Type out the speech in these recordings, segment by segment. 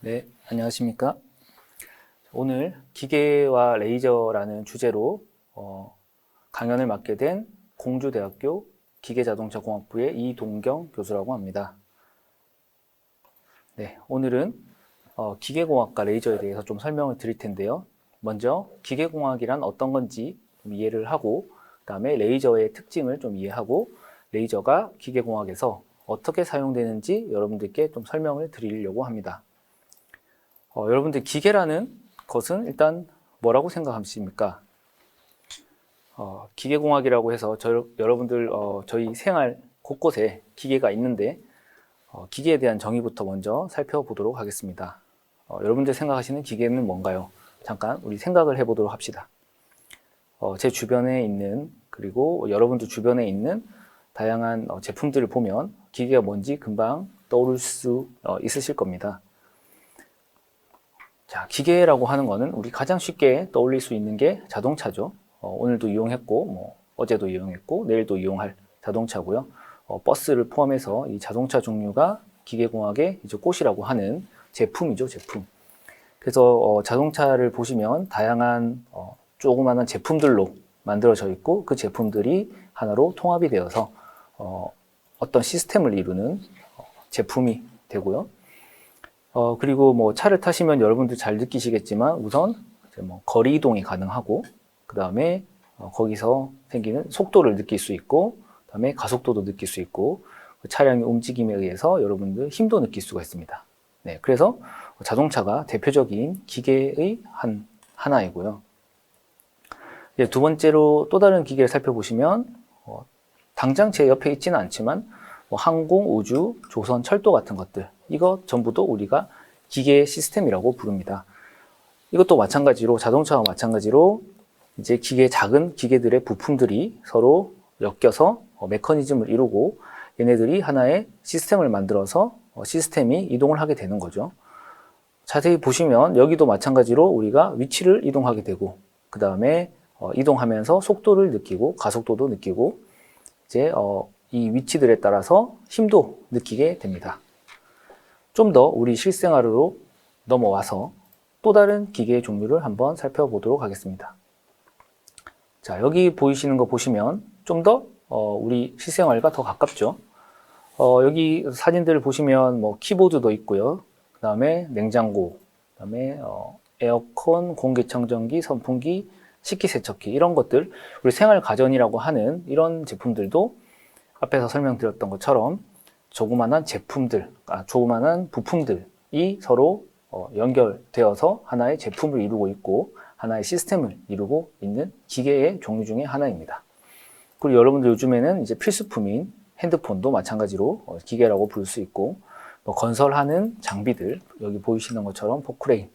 네, 안녕하십니까. 오늘 기계와 레이저라는 주제로 강연을 맡게 된 공주대학교 기계자동차공학부의 이동경 교수라고 합니다. 네, 오늘은 기계공학과 레이저에 대해서 좀 설명을 드릴 텐데요. 먼저 기계공학이란 어떤 건지 좀 이해를 하고, 그 다음에 레이저의 특징을 좀 이해하고, 레이저가 기계공학에서 어떻게 사용되는지 여러분들께 좀 설명을 드리려고 합니다. 여러분들 기계라는 것은 일단 뭐라고 생각하십니까? 기계공학이라고 해서 여러분들 저희 생활 곳곳에 기계가 있는데 기계에 대한 정의부터 먼저 살펴보도록 하겠습니다. 여러분들 생각하시는 기계는 뭔가요? 잠깐 우리 생각을 해보도록 합시다. 제 주변에 있는 그리고 여러분들 주변에 있는 다양한 제품들을 보면 기계가 뭔지 금방 떠오를 수 있으실 겁니다. 자, 기계라고 하는 거는 우리 가장 쉽게 떠올릴 수 있는 게 자동차죠. 오늘도 이용했고, 어제도 이용했고, 내일도 이용할 자동차고요. 버스를 포함해서 이 자동차 종류가 기계공학의 이제 꽃이라고 하는 제품이죠, 제품. 그래서 자동차를 보시면 다양한 조그마한 제품들로 만들어져 있고, 그 제품들이 하나로 통합이 되어서 어떤 시스템을 이루는 제품이 되고요. 그리고 차를 타시면 여러분들 잘 느끼시겠지만 우선 거리 이동이 가능하고 그 다음에 거기서 생기는 속도를 느낄 수 있고 그 다음에 가속도도 느낄 수 있고 그 차량의 움직임에 의해서 여러분들 힘도 느낄 수가 있습니다. 네, 그래서 자동차가 대표적인 기계의 하나이고요. 이제 두 번째로 또 다른 기계를 살펴보시면 당장 제 옆에 있지는 않지만 항공, 우주, 조선, 철도 같은 것들 이것 전부도 우리가 기계 시스템이라고 부릅니다. 이것도 마찬가지로 자동차와 마찬가지로 이제 작은 기계들의 부품들이 서로 엮여서 메커니즘을 이루고 얘네들이 하나의 시스템을 만들어서 시스템이 이동을 하게 되는 거죠. 자세히 보시면 여기도 마찬가지로 우리가 위치를 이동하게 되고 그 다음에 이동하면서 속도를 느끼고 가속도도 느끼고 이제 이 위치들에 따라서 힘도 느끼게 됩니다. 좀 더 우리 실생활로 넘어와서 또 다른 기계의 종류를 한번 살펴보도록 하겠습니다. 자, 여기 보이시는 거 보시면 좀 더 우리 실생활과 더 가깝죠. 여기 사진들을 보시면 키보드도 있고요. 그 다음에 냉장고, 그 다음에 에어컨, 공기청정기, 선풍기, 식기세척기 이런 것들 우리 생활 가전이라고 하는 이런 제품들도 앞에서 설명드렸던 것처럼 조그만한 제품들, 조그만한 부품들이 서로 연결되어서 하나의 제품을 이루고 있고 하나의 시스템을 이루고 있는 기계의 종류 중에 하나입니다. 그리고 여러분들 요즘에는 이제 필수품인 핸드폰도 마찬가지로 기계라고 부를 수 있고 건설하는 장비들 여기 보이시는 것처럼 포크레인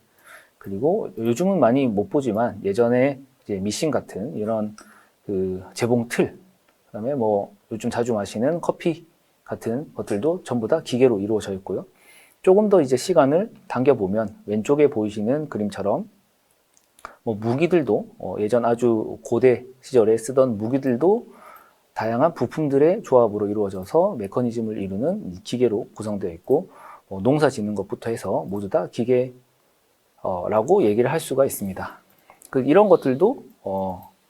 그리고 요즘은 많이 못 보지만 예전에 이제 미싱 같은 이런 그 재봉 틀 그다음에 요즘 자주 마시는 커피 같은 것들도 전부 다 기계로 이루어져 있고요. 조금 더 이제 시간을 당겨보면 왼쪽에 보이시는 그림처럼 무기들도 예전 아주 고대 시절에 쓰던 무기들도 다양한 부품들의 조합으로 이루어져서 메커니즘을 이루는 기계로 구성되어 있고 농사 짓는 것부터 해서 모두 다 기계라고 얘기를 할 수가 있습니다. 이런 것들도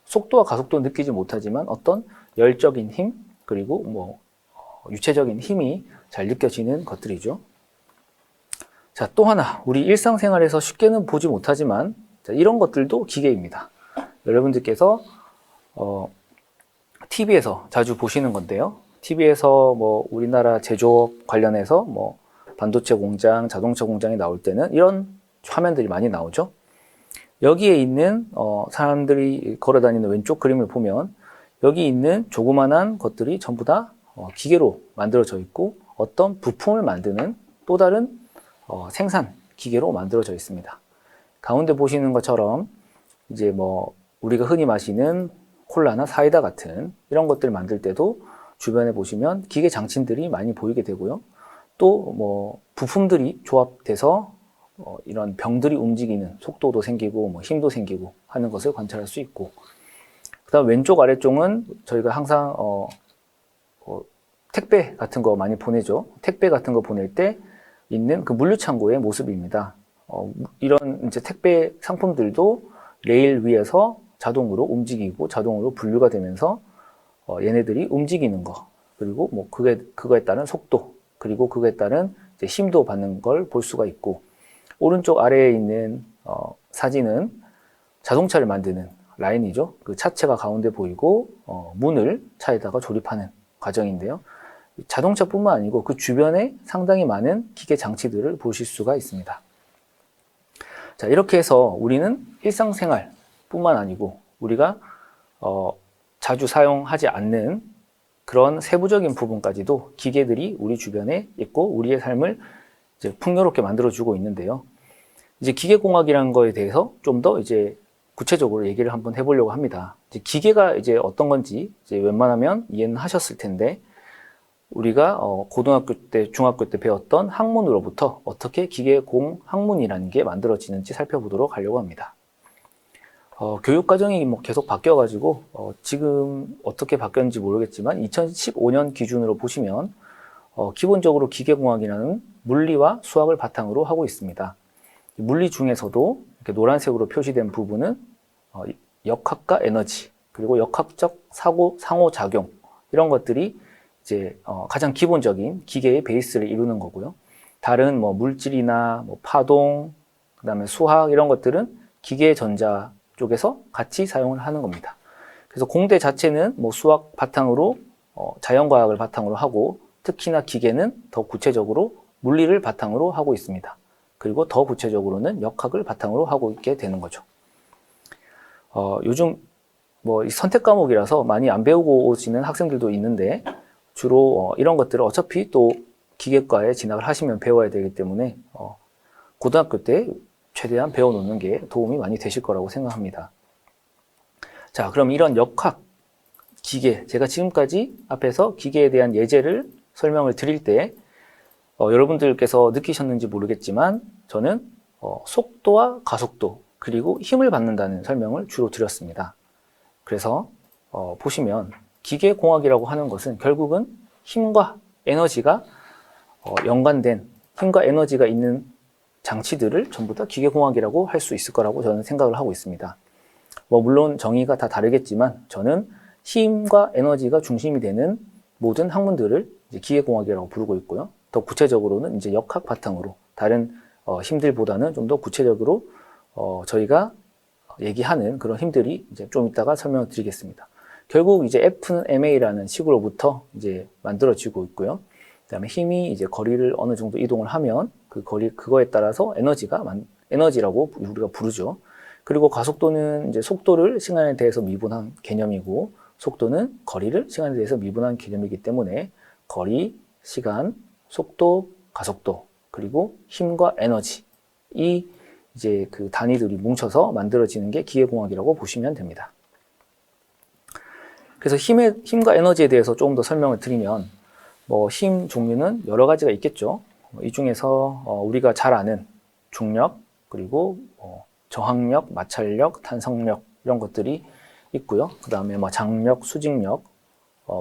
속도와 가속도 느끼지 못하지만 어떤 열적인 힘 그리고 유체적인 힘이 잘 느껴지는 것들이죠. 자, 또 하나 우리 일상생활에서 쉽게는 보지 못하지만 이런 것들도 기계입니다. 여러분들께서 TV에서 자주 보시는 건데요. TV에서 우리나라 제조업 관련해서 반도체 공장, 자동차 공장이 나올 때는 이런 화면들이 많이 나오죠. 여기에 있는 사람들이 걸어다니는 왼쪽 그림을 보면 여기 있는 조그만한 것들이 전부 다 기계로 만들어져 있고 어떤 부품을 만드는 또 다른 생산 기계로 만들어져 있습니다. 가운데 보시는 것처럼 이제 우리가 흔히 마시는 콜라나 사이다 같은 이런 것들 만들 때도 주변에 보시면 기계 장치들이 많이 보이게 되고요. 또 부품들이 조합돼서 이런 병들이 움직이는 속도도 생기고 힘도 생기고 하는 것을 관찰할 수 있고 그 다음 왼쪽 아래쪽은 저희가 항상 택배 같은 거 많이 보내죠. 택배 같은 거 보낼 때 있는 그 물류창고의 모습입니다. 이런 이제 택배 상품들도 레일 위에서 자동으로 움직이고 자동으로 분류가 되면서 얘네들이 움직이는 거, 그리고 뭐 그거에 따른 속도, 그리고 그거에 따른 이제 힘도 받는 걸 볼 수가 있고, 오른쪽 아래에 있는 사진은 자동차를 만드는 라인이죠. 그 차체가 가운데 보이고 문을 차에다가 조립하는 과정인데요. 자동차뿐만 아니고 그 주변에 상당히 많은 기계 장치들을 보실 수가 있습니다. 자, 이렇게 해서 우리는 일상생활뿐만 아니고 우리가 자주 사용하지 않는 그런 세부적인 부분까지도 기계들이 우리 주변에 있고 우리의 삶을 이제 풍요롭게 만들어주고 있는데요. 이제 기계공학이라는 거에 대해서 좀 더 이제 구체적으로 얘기를 한번 해보려고 합니다. 이제 기계가 이제 어떤 건지 이제 웬만하면 이해는 하셨을 텐데, 우리가 고등학교 때, 중학교 때 배웠던 학문으로부터 어떻게 기계공학문이라는 게 만들어지는지 살펴보도록 하려고 합니다. 교육과정이 뭐 계속 바뀌어가지고 지금 어떻게 바뀌었는지 모르겠지만 2015년 기준으로 보시면 기본적으로 기계공학이라는 물리와 수학을 바탕으로 하고 있습니다. 물리 중에서도 이렇게 노란색으로 표시된 부분은 역학과 에너지, 그리고 역학적 상호작용, 이런 것들이 이제 가장 기본적인 기계의 베이스를 이루는 거고요. 다른 뭐 물질이나 뭐 파동, 그다음에 수학, 이런 것들은 기계 전자 쪽에서 같이 사용을 하는 겁니다. 그래서 공대 자체는 뭐 수학 바탕으로 자연과학을 바탕으로 하고, 특히나 기계는 더 구체적으로 물리를 바탕으로 하고 있습니다. 그리고 더 구체적으로는 역학을 바탕으로 하고 있게 되는 거죠. 요즘 뭐 선택 과목이라서 많이 안 배우고 오시는 학생들도 있는데, 주로 이런 것들을 어차피 또 기계과에 진학을 하시면 배워야 되기 때문에 고등학교 때 최대한 배워놓는 게 도움이 많이 되실 거라고 생각합니다. 자, 그럼 이런 역학, 기계, 제가 지금까지 앞에서 기계에 대한 예제를 설명을 드릴 때 여러분들께서 느끼셨는지 모르겠지만 저는 속도와 가속도, 그리고 힘을 받는다는 설명을 주로 드렸습니다. 그래서 보시면 기계공학이라고 하는 것은 결국은 힘과 에너지가 연관된, 힘과 에너지가 있는 장치들을 전부 다 기계공학이라고 할 수 있을 거라고 저는 생각을 하고 있습니다. 뭐 물론 정의가 다 다르겠지만 저는 힘과 에너지가 중심이 되는 모든 학문들을 이제 기계공학이라고 부르고 있고요. 더 구체적으로는 이제 역학 바탕으로 다른 힘들보다는 좀 더 구체적으로 저희가 얘기하는 그런 힘들이 이제 좀 이따가 설명을 드리겠습니다. 결국 이제 F는 ma라는 식으로부터 이제 만들어지고 있고요. 그다음에 힘이 이제 거리를 어느 정도 이동을 하면 그거에 따라서 에너지라고 우리가 부르죠. 그리고 가속도는 이제 속도를 시간에 대해서 미분한 개념이고, 속도는 거리를 시간에 대해서 미분한 개념이기 때문에 거리, 시간, 속도, 가속도, 그리고 힘과 에너지, 이 이제 그 단위들이 뭉쳐서 만들어지는 게 기계공학이라고 보시면 됩니다. 그래서 힘과 에너지에 대해서 조금 더 설명을 드리면, 뭐 힘 종류는 여러 가지가 있겠죠. 이 중에서 우리가 잘 아는 중력, 그리고 저항력, 마찰력, 탄성력, 이런 것들이 있고요. 그 다음에 뭐 장력, 수직력,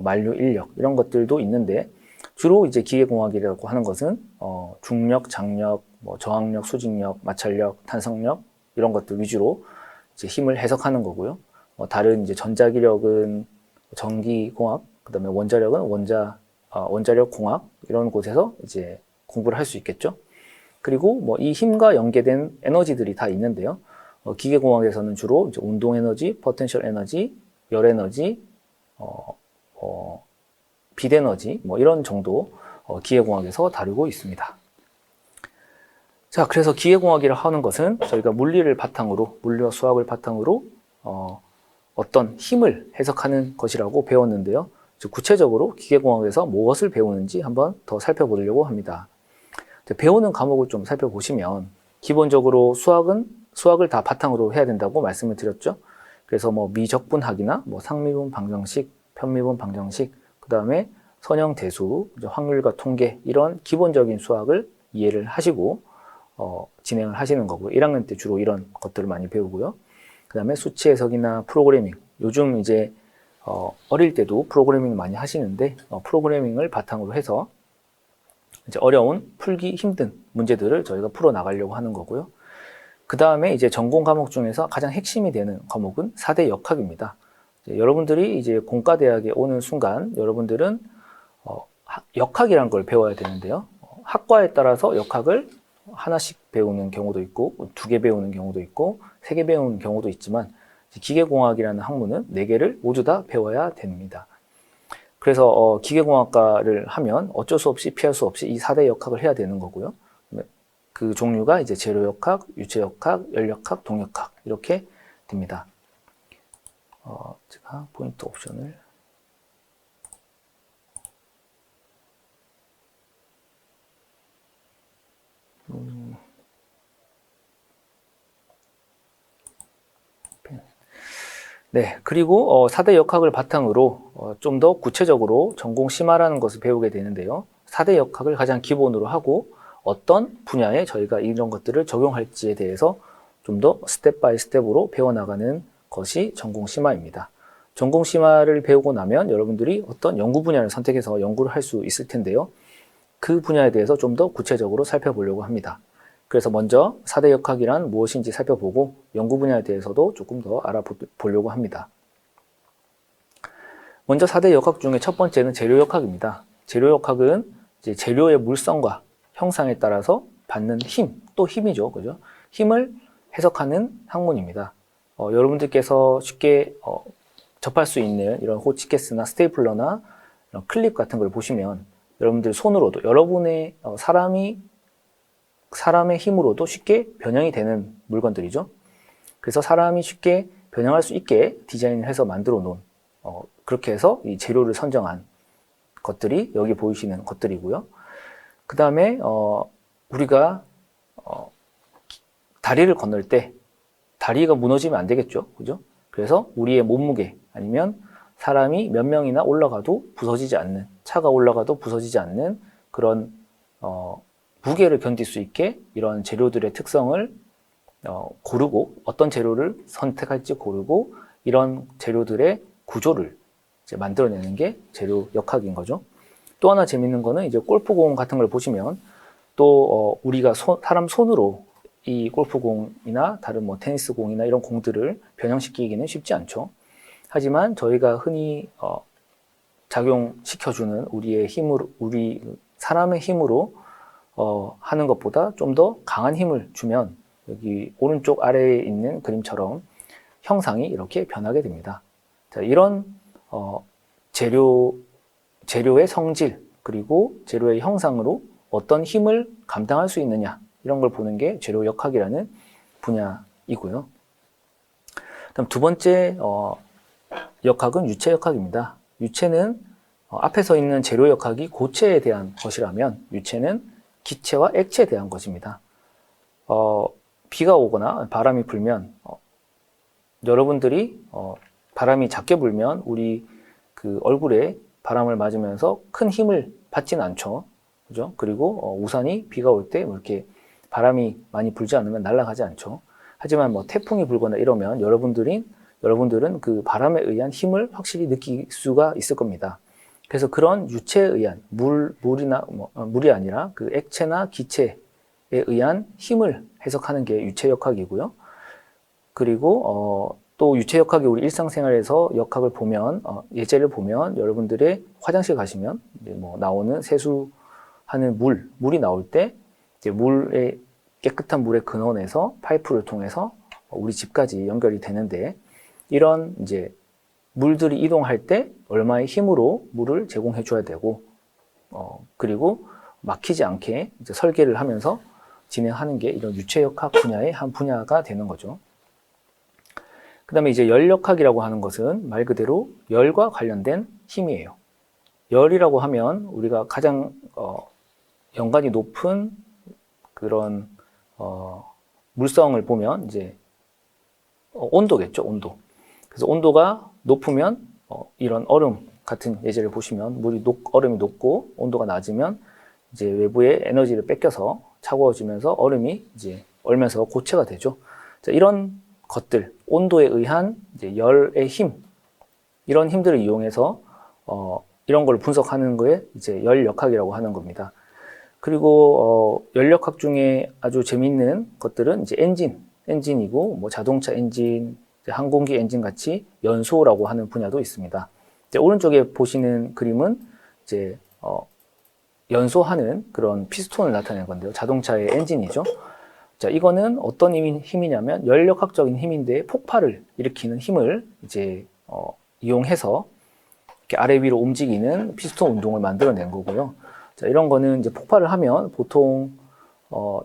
만류 인력, 이런 것들도 있는데, 주로 이제 기계공학이라고 하는 것은 중력, 장력, 뭐 저항력, 수직력, 마찰력, 탄성력, 이런 것들 위주로 이제 힘을 해석하는 거고요. 다른 이제 전자기력은 전기공학, 그 다음에 원자력은 원자력 공학, 이런 곳에서 이제 공부를 할 수 있겠죠. 그리고 뭐 이 힘과 연계된 에너지들이 다 있는데요. 기계공학에서는 주로 이제 운동에너지, 포텐셜 에너지, 열에너지, 빛에너지, 뭐 이런 정도 기계공학에서 다루고 있습니다. 자, 그래서 기계공학이라 하는 것은 저희가 물리와 수학을 바탕으로 어떤 힘을 해석하는 것이라고 배웠는데요. 구체적으로 기계공학에서 무엇을 배우는지 한번 더 살펴보려고 합니다. 배우는 과목을 좀 살펴보시면, 기본적으로 수학을 다 바탕으로 해야 된다고 말씀을 드렸죠. 그래서 뭐 미적분학이나 뭐 상미분 방정식, 편미분 방정식, 그 다음에 선형대수, 확률과 통계, 이런 기본적인 수학을 이해를 하시고 진행을 하시는 거고요. 1학년 때 주로 이런 것들을 많이 배우고요. 그 다음에 수치 해석이나 프로그래밍, 요즘 이제 어릴 때도 프로그래밍 많이 하시는데 프로그래밍을 바탕으로 해서 이제 어려운 풀기 힘든 문제들을 저희가 풀어 나가려고 하는 거고요. 그 다음에 이제 전공 과목 중에서 가장 핵심이 되는 과목은 4대 역학입니다. 여러분들이 이제 공과대학에 오는 순간 여러분들은 역학이라는 걸 배워야 되는데요. 학과에 따라서 역학을 하나씩 배우는 경우도 있고 2개 배우는 경우도 있고 3개 배우는 경우도 있지만 기계공학이라는 학문은 4개를 모두 다 배워야 됩니다. 그래서 기계공학과를 하면 어쩔 수 없이 피할 수 없이 이 4대 역학을 해야 되는 거고요. 그 종류가 이제 재료역학, 유체역학, 열역학, 동역학 이렇게 됩니다. 제가 포인트 옵션을 네, 그리고 4대 역학을 바탕으로 좀 더 구체적으로 전공 심화라는 것을 배우게 되는데요. 4대 역학을 가장 기본으로 하고 어떤 분야에 저희가 이런 것들을 적용할지에 대해서 좀 더 스텝 바이 스텝으로 배워나가는 것이 전공 심화입니다. 전공 심화를 배우고 나면 여러분들이 어떤 연구 분야를 선택해서 연구를 할 수 있을 텐데요. 그 분야에 대해서 좀 더 구체적으로 살펴보려고 합니다. 그래서 먼저 4대 역학이란 무엇인지 살펴보고 연구 분야에 대해서도 조금 더 알아보려고 합니다. 먼저 4대 역학 중에 첫 번째는 재료역학입니다. 재료역학은 이제 재료의 물성과 형상에 따라서 받는 힘, 또 힘이죠. 그죠? 힘을 해석하는 학문입니다. 여러분들께서 쉽게 접할 수 있는 이런 호치키스나 스테이플러나 이런 클립 같은 걸 보시면 여러분들 손으로도 여러분의 사람의 힘으로도 쉽게 변형이 되는 물건들이죠. 그래서 사람이 쉽게 변형할 수 있게 디자인을 해서 만들어 놓은 그렇게 해서 이 재료를 선정한 것들이 여기 보이시는 것들이고요. 그 다음에 우리가 다리를 건널 때 다리가 무너지면 안 되겠죠. 그죠? 그래서 우리의 몸무게 아니면 사람이 몇 명이나 올라가도 부서지지 않는, 차가 올라가도 부서지지 않는 그런 무게를 견딜 수 있게 이런 재료들의 특성을 고르고 어떤 재료를 선택할지 고르고 이런 재료들의 구조를 이제 만들어내는 게 재료 역학인 거죠. 또 하나 재밌는 거는 이제 골프공 같은 걸 보시면 또 우리가 사람 손으로 이 골프공이나 다른 뭐 테니스공이나 이런 공들을 변형시키기는 쉽지 않죠. 하지만 저희가 흔히 작용시켜주는 우리의 힘으로, 우리 사람의 힘으로 하는 것보다 좀 더 강한 힘을 주면 여기 오른쪽 아래에 있는 그림처럼 형상이 이렇게 변하게 됩니다. 자, 이런 재료의 성질 그리고 재료의 형상으로 어떤 힘을 감당할 수 있느냐 이런 걸 보는 게 재료역학이라는 분야이고요. 다음 두 번째 역학은 유체역학입니다. 유체는 앞에 서 있는 재료역학이 고체에 대한 것이라면 유체는 기체와 액체에 대한 것입니다. 비가 오거나 바람이 불면 여러분들이 바람이 작게 불면 우리 그 얼굴에 바람을 맞으면서 큰 힘을 받지는 않죠. 그죠? 그리고 우산이 비가 올 때 이렇게 바람이 많이 불지 않으면 날아가지 않죠. 하지만 뭐 태풍이 불거나 이러면 여러분들은 그 바람에 의한 힘을 확실히 느낄 수가 있을 겁니다. 그래서 그런 유체에 의한 물이 아니라 그 액체나 기체에 의한 힘을 해석하는 게 유체역학이고요. 그리고 또 유체역학이 우리 일상생활에서 역학을 보면 예제를 보면 여러분들의 화장실 가시면 이제 뭐 나오는 세수하는 물이 나올 때 이제 깨끗한 물의 근원에서 파이프를 통해서 우리 집까지 연결이 되는데 이런 이제 물들이 이동할 때 얼마의 힘으로 물을 제공해 줘야 되고 그리고 막히지 않게 이제 설계를 하면서 진행하는 게 이런 유체역학 분야의 한 분야가 되는 거죠. 그 다음에 이제 열역학이라고 하는 것은 말 그대로 열과 관련된 힘이에요. 열이라고 하면 우리가 가장 연관이 높은 그런 물성을 보면 이제 온도겠죠, 온도. 그래서 온도가 높으면 이런 얼음 같은 예제를 보시면 얼음이 녹고 온도가 낮으면 이제 외부의 에너지를 뺏겨서 차가워지면서 얼음이 이제 얼면서 고체가 되죠. 자, 이런 것들, 온도에 의한 이제 열의 힘, 이런 힘들을 이용해서 이런 걸 분석하는 거에 이제 열역학이라고 하는 겁니다. 그리고 연력학 중에 아주 재밌는 것들은 이제 엔진이고 뭐 자동차 엔진, 항공기 엔진 같이 연소라고 하는 분야도 있습니다. 이제 오른쪽에 보시는 그림은 이제 연소하는 그런 피스톤을 나타내는 건데요. 자동차의 엔진이죠. 자, 이거는 어떤 힘이냐면 연력학적인 힘인데 폭발을 일으키는 힘을 이제 이용해서 이렇게 아래 위로 움직이는 피스톤 운동을 만들어낸 거고요. 자, 이런 거는 이제 폭발을 하면 보통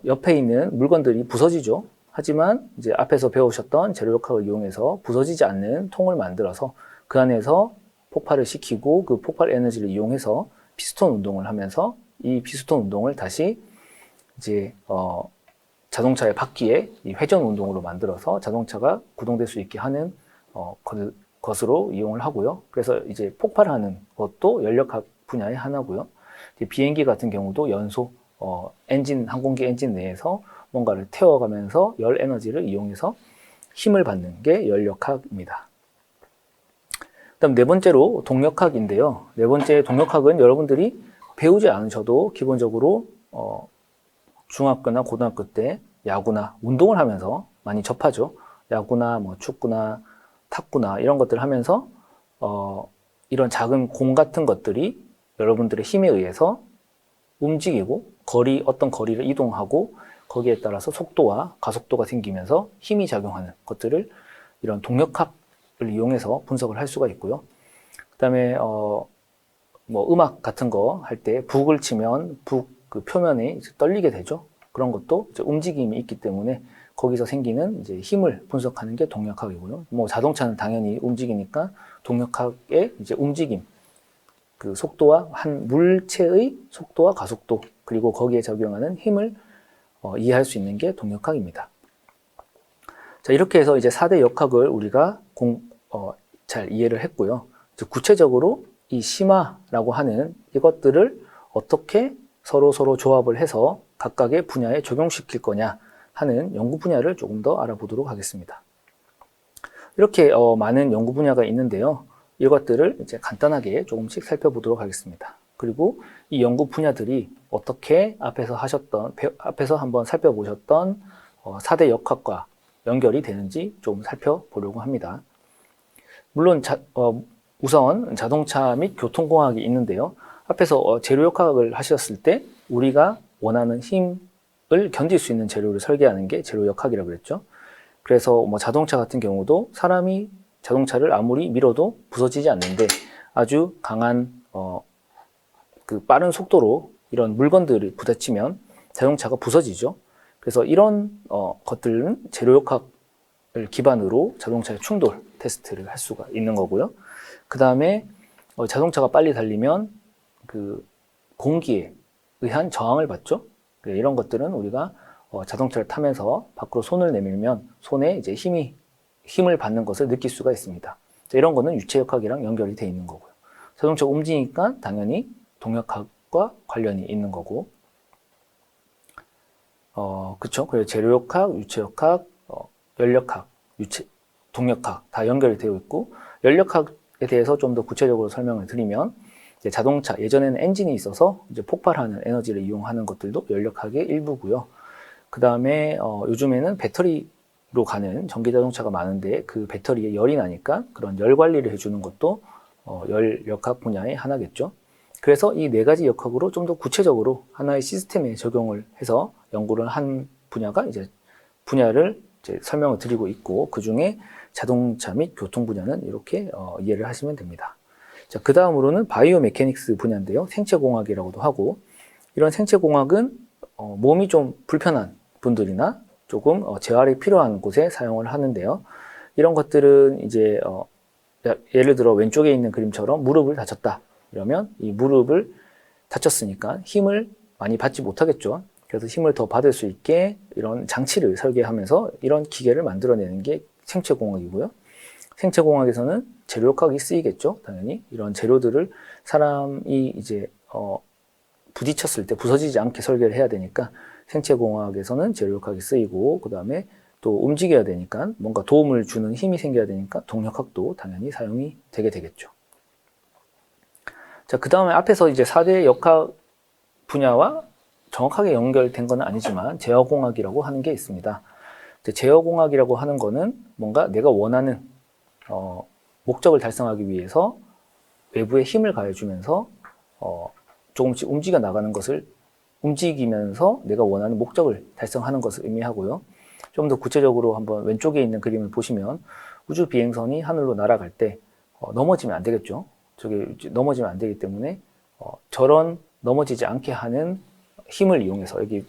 옆에 있는 물건들이 부서지죠. 하지만 이제 앞에서 배우셨던 제로역학을 이용해서 부서지지 않는 통을 만들어서 그 안에서 폭발을 시키고 그 폭발 에너지를 이용해서 피스톤 운동을 하면서 이 피스톤 운동을 다시 이제 자동차의 바퀴에 이 회전 운동으로 만들어서 자동차가 구동될 수 있게 하는 것으로 이용을 하고요. 그래서 이제 폭발하는 것도 연력학 분야의 하나고요. 비행기 같은 경우도 연소, 항공기 엔진 내에서 뭔가를 태워가면서 열 에너지를 이용해서 힘을 받는 게 연력학입니다. 그다음 네 번째로 동력학인데요. 네 번째 동력학은 여러분들이 배우지 않으셔도 기본적으로 중학교나 고등학교 때 야구나 운동을 하면서 많이 접하죠. 야구나 뭐 축구나 탁구나 이런 것들을 하면서 이런 작은 공 같은 것들이 여러분들의 힘에 의해서 움직이고 어떤 거리를 이동하고 거기에 따라서 속도와 가속도가 생기면서 힘이 작용하는 것들을 이런 동력학을 이용해서 분석을 할 수가 있고요. 그다음에 뭐 음악 같은 거 할 때 북을 치면 그 표면이 이제 떨리게 되죠. 그런 것도 이제 움직임이 있기 때문에 거기서 생기는 이제 힘을 분석하는 게 동력학이고요. 뭐 자동차는 당연히 움직이니까 동력학의 이제 움직임, 그 속도와 한 물체의 속도와 가속도 그리고 거기에 적용하는 힘을 이해할 수 있는 게 동력학입니다. 자, 이렇게 해서 이제 4대 역학을 우리가 잘 이해를 했고요. 구체적으로 이 심화라고 하는 이것들을 어떻게 서로 조합을 해서 각각의 분야에 적용시킬 거냐 하는 연구 분야를 조금 더 알아보도록 하겠습니다. 이렇게 많은 연구 분야가 있는데요. 이것들을 이제 간단하게 조금씩 살펴보도록 하겠습니다. 그리고 이 연구 분야들이 어떻게 앞에서 한번 살펴보셨던 4대 역학과 연결이 되는지 좀 살펴보려고 합니다. 물론 우선 자동차 및 교통공학이 있는데요. 앞에서 재료역학을 하셨을 때 우리가 원하는 힘을 견딜 수 있는 재료를 설계하는 게 재료역학이라고 그랬죠. 그래서 뭐 자동차 같은 경우도 사람이 자동차를 아무리 밀어도 부서지지 않는데 아주 강한 그 빠른 속도로 이런 물건들을 부딪히면 자동차가 부서지죠. 그래서 이런 것들은 재료역학을 기반으로 자동차의 충돌 테스트를 할 수가 있는 거고요. 그 다음에 자동차가 빨리 달리면 그 공기에 의한 저항을 받죠. 이런 것들은 우리가 자동차를 타면서 밖으로 손을 내밀면 손에 이제 힘을 받는 것을 느낄 수가 있습니다. 이런 거는 유체역학이랑 연결이 돼 있는 거고요. 자동차가 움직이니까 당연히 동력학과 관련이 있는 거고, 그쵸? 그래서 재료역학, 유체역학, 연력학, 동력학 다 연결이 되어 있고, 연력학에 대해서 좀 더 구체적으로 설명을 드리면, 이제 자동차, 예전에는 엔진이 있어서 이제 폭발하는 에너지를 이용하는 것들도 연력학의 일부고요. 그 다음에 요즘에는 배터리로 가는 전기자동차가 많은데 그 배터리에 열이 나니까 그런 열 관리를 해주는 것도 연력학 분야의 하나겠죠. 그래서 이 네 가지 역학으로 좀 더 구체적으로 하나의 시스템에 적용을 해서 연구를 한 분야가 이제 분야를 이제 설명을 드리고 있고, 그 중에 자동차 및 교통 분야는 이렇게 이해를 하시면 됩니다. 자, 그 다음으로는 바이오 메케닉스 분야인데요. 생체공학이라고도 하고, 이런 생체공학은 몸이 좀 불편한 분들이나 조금 재활이 필요한 곳에 사용을 하는데요. 이런 것들은 이제 예를 들어 왼쪽에 있는 그림처럼 무릎을 다쳤다. 이러면 이 무릎을 다쳤으니까 힘을 많이 받지 못하겠죠. 그래서 힘을 더 받을 수 있게 이런 장치를 설계하면서 이런 기계를 만들어내는 게 생체공학이고요. 생체공학에서는 재료역학이 쓰이겠죠. 당연히 이런 재료들을 사람이 이제 부딪혔을 때 부서지지 않게 설계를 해야 되니까 생체공학에서는 재료역학이 쓰이고, 그 다음에 또 움직여야 되니까 뭔가 도움을 주는 힘이 생겨야 되니까 동력학도 당연히 사용이 되게 되겠죠. 자, 그 다음에 앞에서 이제 4대 역학 분야와 정확하게 연결된 건 아니지만 제어공학이라고 하는 게 있습니다. 제어공학이라고 하는 거는 뭔가 내가 원하는 목적을 달성하기 위해서 외부에 힘을 가해주면서 조금씩 움직여 나가는 것을 움직이면서 내가 원하는 목적을 달성하는 것을 의미하고요. 좀 더 구체적으로 한번 왼쪽에 있는 그림을 보시면 우주 비행선이 하늘로 날아갈 때 넘어지면 안 되겠죠. 저게 넘어지면 안 되기 때문에 저런 넘어지지 않게 하는 힘을 이용해서 여기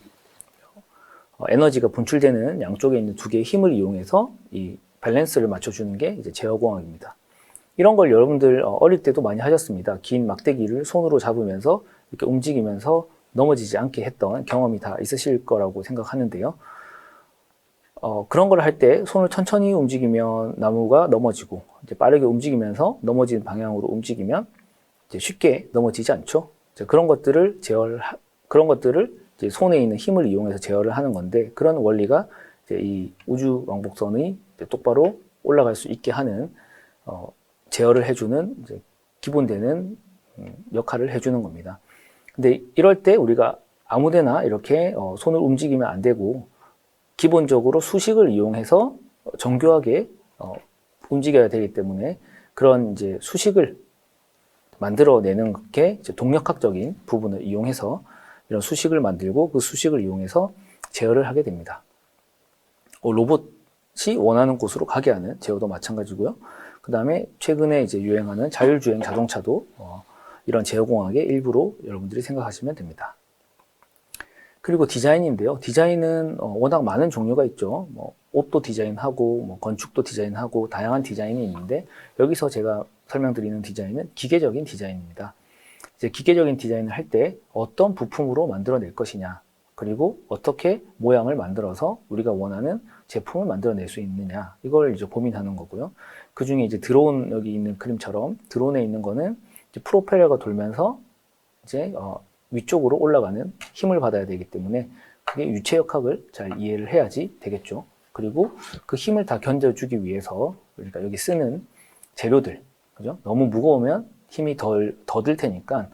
에너지가 분출되는 양쪽에 있는 두 개의 힘을 이용해서 이 밸런스를 맞춰주는 게 이제 제어공학입니다. 이런 걸 여러분들 어릴 때도 많이 하셨습니다. 긴 막대기를 손으로 잡으면서 이렇게 움직이면서 넘어지지 않게 했던 경험이 다 있으실 거라고 생각하는데요. 그런 걸 할 때 손을 천천히 움직이면 나무가 넘어지고 이제 빠르게 움직이면서 넘어지는 방향으로 움직이면 이제 쉽게 넘어지지 않죠. 그런 것들을 이제 손에 있는 힘을 이용해서 제어를 하는 건데 그런 원리가 이제 이 우주 왕복선이 이제 똑바로 올라갈 수 있게 하는 제어를 해주는 이제 기본되는 역할을 해주는 겁니다. 근데 이럴 때 우리가 아무데나 이렇게 손을 움직이면 안 되고 기본적으로 수식을 이용해서 정교하게 움직여야 되기 때문에 그런 이제 수식을 만들어내는 게 이제 동력학적인 부분을 이용해서 이런 수식을 만들고 그 수식을 이용해서 제어를 하게 됩니다. 로봇이 원하는 곳으로 가게 하는 제어도 마찬가지고요. 그 다음에 최근에 이제 유행하는 자율주행 자동차도 이런 제어공학의 일부로 여러분들이 생각하시면 됩니다. 그리고 디자인인데요. 디자인은 워낙 많은 종류가 있죠. 옷도 디자인하고 건축도 디자인하고 다양한 디자인이 있는데 여기서 제가 설명드리는 디자인은 기계적인 디자인입니다. 이제 기계적인 디자인을 할 때 어떤 부품으로 만들어낼 것이냐 그리고 어떻게 모양을 만들어서 우리가 원하는 제품을 만들어낼 수 있느냐 이걸 이제 고민하는 거고요. 그 중에 이제 드론 여기 있는 그림처럼 드론에 있는 거는 이제 프로펠러가 돌면서 이제 위쪽으로 올라가는 힘을 받아야 되기 때문에 그게 유체역학을 잘 이해를 해야지 되겠죠. 그리고 그 힘을 다 견뎌주기 위해서 그러니까 여기 쓰는 재료들, 그죠? 너무 무거우면 힘이 더 들 테니까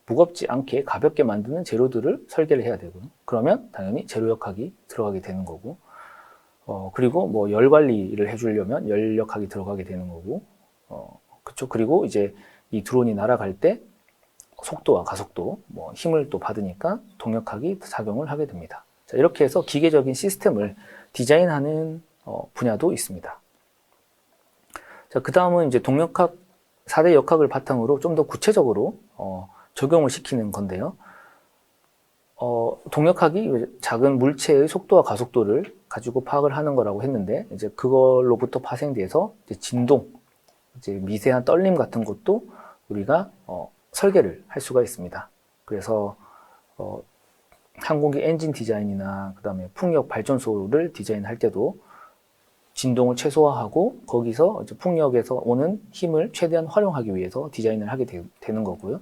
무겁지 않게 가볍게 만드는 재료들을 설계를 해야 되고요. 그러면 당연히 재료역학이 들어가게 되는 거고, 그리고 뭐 열 관리를 해주려면 열역학이 들어가게 되는 거고, 그쵸. 그리고 이제 이 드론이 날아갈 때 속도와 가속도, 힘을 또 받으니까 동력학이 작용을 하게 됩니다. 자, 이렇게 해서 기계적인 시스템을 디자인하는 분야도 있습니다. 자, 그 다음은 이제 동력학 4대 역학을 바탕으로 좀 더 구체적으로 적용을 시키는 건데요. 동력학이 작은 물체의 속도와 가속도를 가지고 파악을 하는 거라고 했는데 이제 그걸로부터 파생돼서 이제 진동, 이제 미세한 떨림 같은 것도 우리가 설계를 할 수가 있습니다. 그래서 항공기 엔진 디자인이나 그 다음에 풍력 발전소를 디자인할 때도 진동을 최소화하고 거기서 이제 풍력에서 오는 힘을 최대한 활용하기 위해서 디자인을 하게 되는 거고요.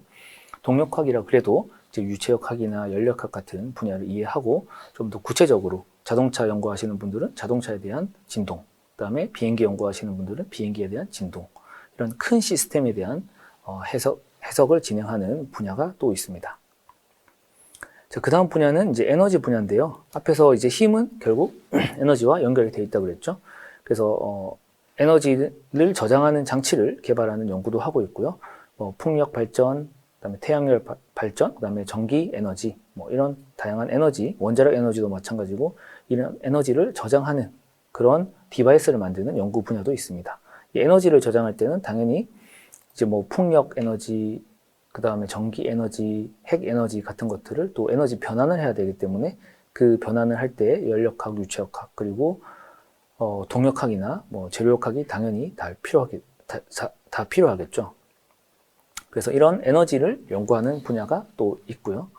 동력학이라 그래도 이제 유체역학이나 연력학 같은 분야를 이해하고 좀 더 구체적으로 자동차 연구하시는 분들은 자동차에 대한 진동, 그 다음에 비행기 연구하시는 분들은 비행기에 대한 진동, 이런 큰 시스템에 대한 해석을 진행하는 분야가 또 있습니다. 자, 그 다음 분야는 이제 에너지 분야인데요. 앞에서 이제 힘은 결국 에너지와 연결이 되어 있다고 그랬죠. 그래서 에너지를 저장하는 장치를 개발하는 연구도 하고 있고요. 풍력 발전, 그다음에 태양열 발전, 그다음에 전기 에너지, 이런 다양한 에너지, 원자력 에너지도 마찬가지고 이런 에너지를 저장하는 그런 디바이스를 만드는 연구 분야도 있습니다. 이 에너지를 저장할 때는 당연히 이제 풍력 에너지, 그다음에 전기 에너지, 핵 에너지 같은 것들을 또 에너지 변환을 해야 되기 때문에 그 변환을 할 때 연력학, 유체역학, 그리고 동력학이나 재료역학이 당연히 다 필요하겠죠. 그래서 이런 에너지를 연구하는 분야가 또 있고요.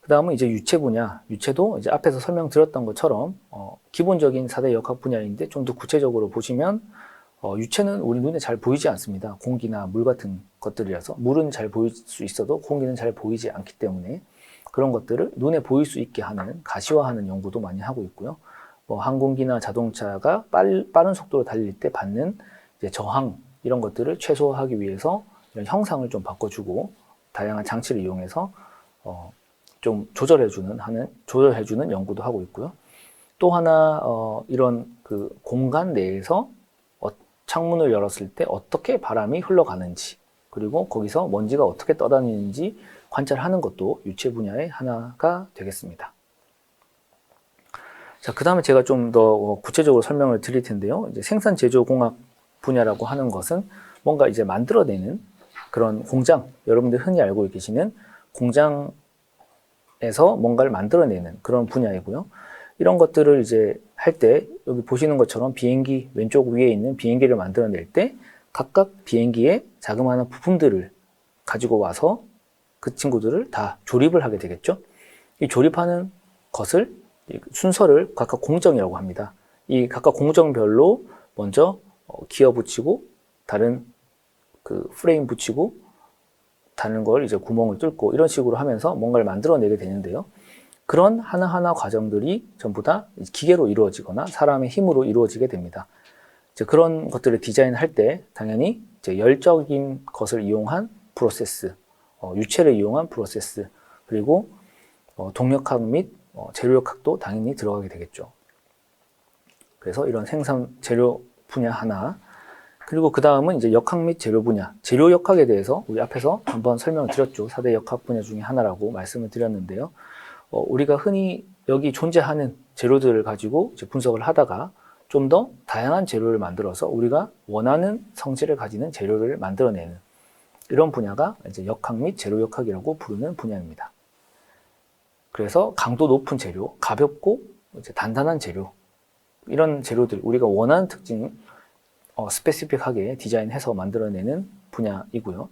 그 다음은 이제 유체 분야. 유체도 이제 앞에서 설명드렸던 것처럼 기본적인 4대 역학 분야인데 좀 더 구체적으로 보시면 유체는 우리 눈에 잘 보이지 않습니다. 공기나 물 같은 것들이라서 물은 잘 보일 수 있어도 공기는 잘 보이지 않기 때문에 그런 것들을 눈에 보일 수 있게 하는 가시화하는 연구도 많이 하고 있고요. 항공기나 자동차가 빠른 속도로 달릴 때 받는 이제 저항 이런 것들을 최소화하기 위해서 이런 형상을 좀 바꿔주고 다양한 장치를 이용해서 좀 조절해주는 연구도 하고 있고요. 또 하나 이런 그 공간 내에서 창문을 열었을 때 어떻게 바람이 흘러가는지, 그리고 거기서 먼지가 어떻게 떠다니는지 관찰하는 것도 유체 분야의 하나가 되겠습니다. 자, 그 다음에 제가 좀 더 구체적으로 설명을 드릴 텐데요. 이제 생산 제조 공학 분야라고 하는 것은 뭔가 이제 만들어내는 그런 공장, 여러분들 흔히 알고 계시는 공장에서 뭔가를 만들어내는 그런 분야이고요. 이런 것들을 이제 할 때 여기 보시는 것처럼 비행기 왼쪽 위에 있는 비행기를 만들어낼 때 각각 비행기의 자그마한 부품들을 가지고 와서 그 친구들을 다 조립을 하게 되겠죠. 이 조립하는 것을 순서를 각각 공정이라고 합니다. 이 각각 공정별로 먼저 기어 붙이고 다른 그 프레임 붙이고 다른 걸 이제 구멍을 뚫고 이런 식으로 하면서 뭔가를 만들어내게 되는데요. 그런 하나하나 과정들이 전부 다 기계로 이루어지거나 사람의 힘으로 이루어지게 됩니다. 이제 그런 것들을 디자인할 때 당연히 이제 열적인 것을 이용한 프로세스, 유체를 이용한 프로세스, 그리고 동력학 및 재료역학도 당연히 들어가게 되겠죠. 그래서 이런 생산 재료 분야 하나, 그리고 그 다음은 이제 역학 및 재료 분야, 재료 역학에 대해서 우리 앞에서 한번 설명을 드렸죠. 4대 역학 분야 중에 하나라고 말씀을 드렸는데요. 우리가 흔히 여기 존재하는 재료들을 가지고 이제 분석을 하다가 좀 더 다양한 재료를 만들어서 우리가 원하는 성질을 가지는 재료를 만들어내는 이런 분야가 이제 역학 및 재료 역학이라고 부르는 분야입니다. 그래서 강도 높은 재료, 가볍고 이제 단단한 재료, 이런 재료들, 우리가 원하는 특징 스페시픽하게 디자인해서 만들어내는 분야이고요.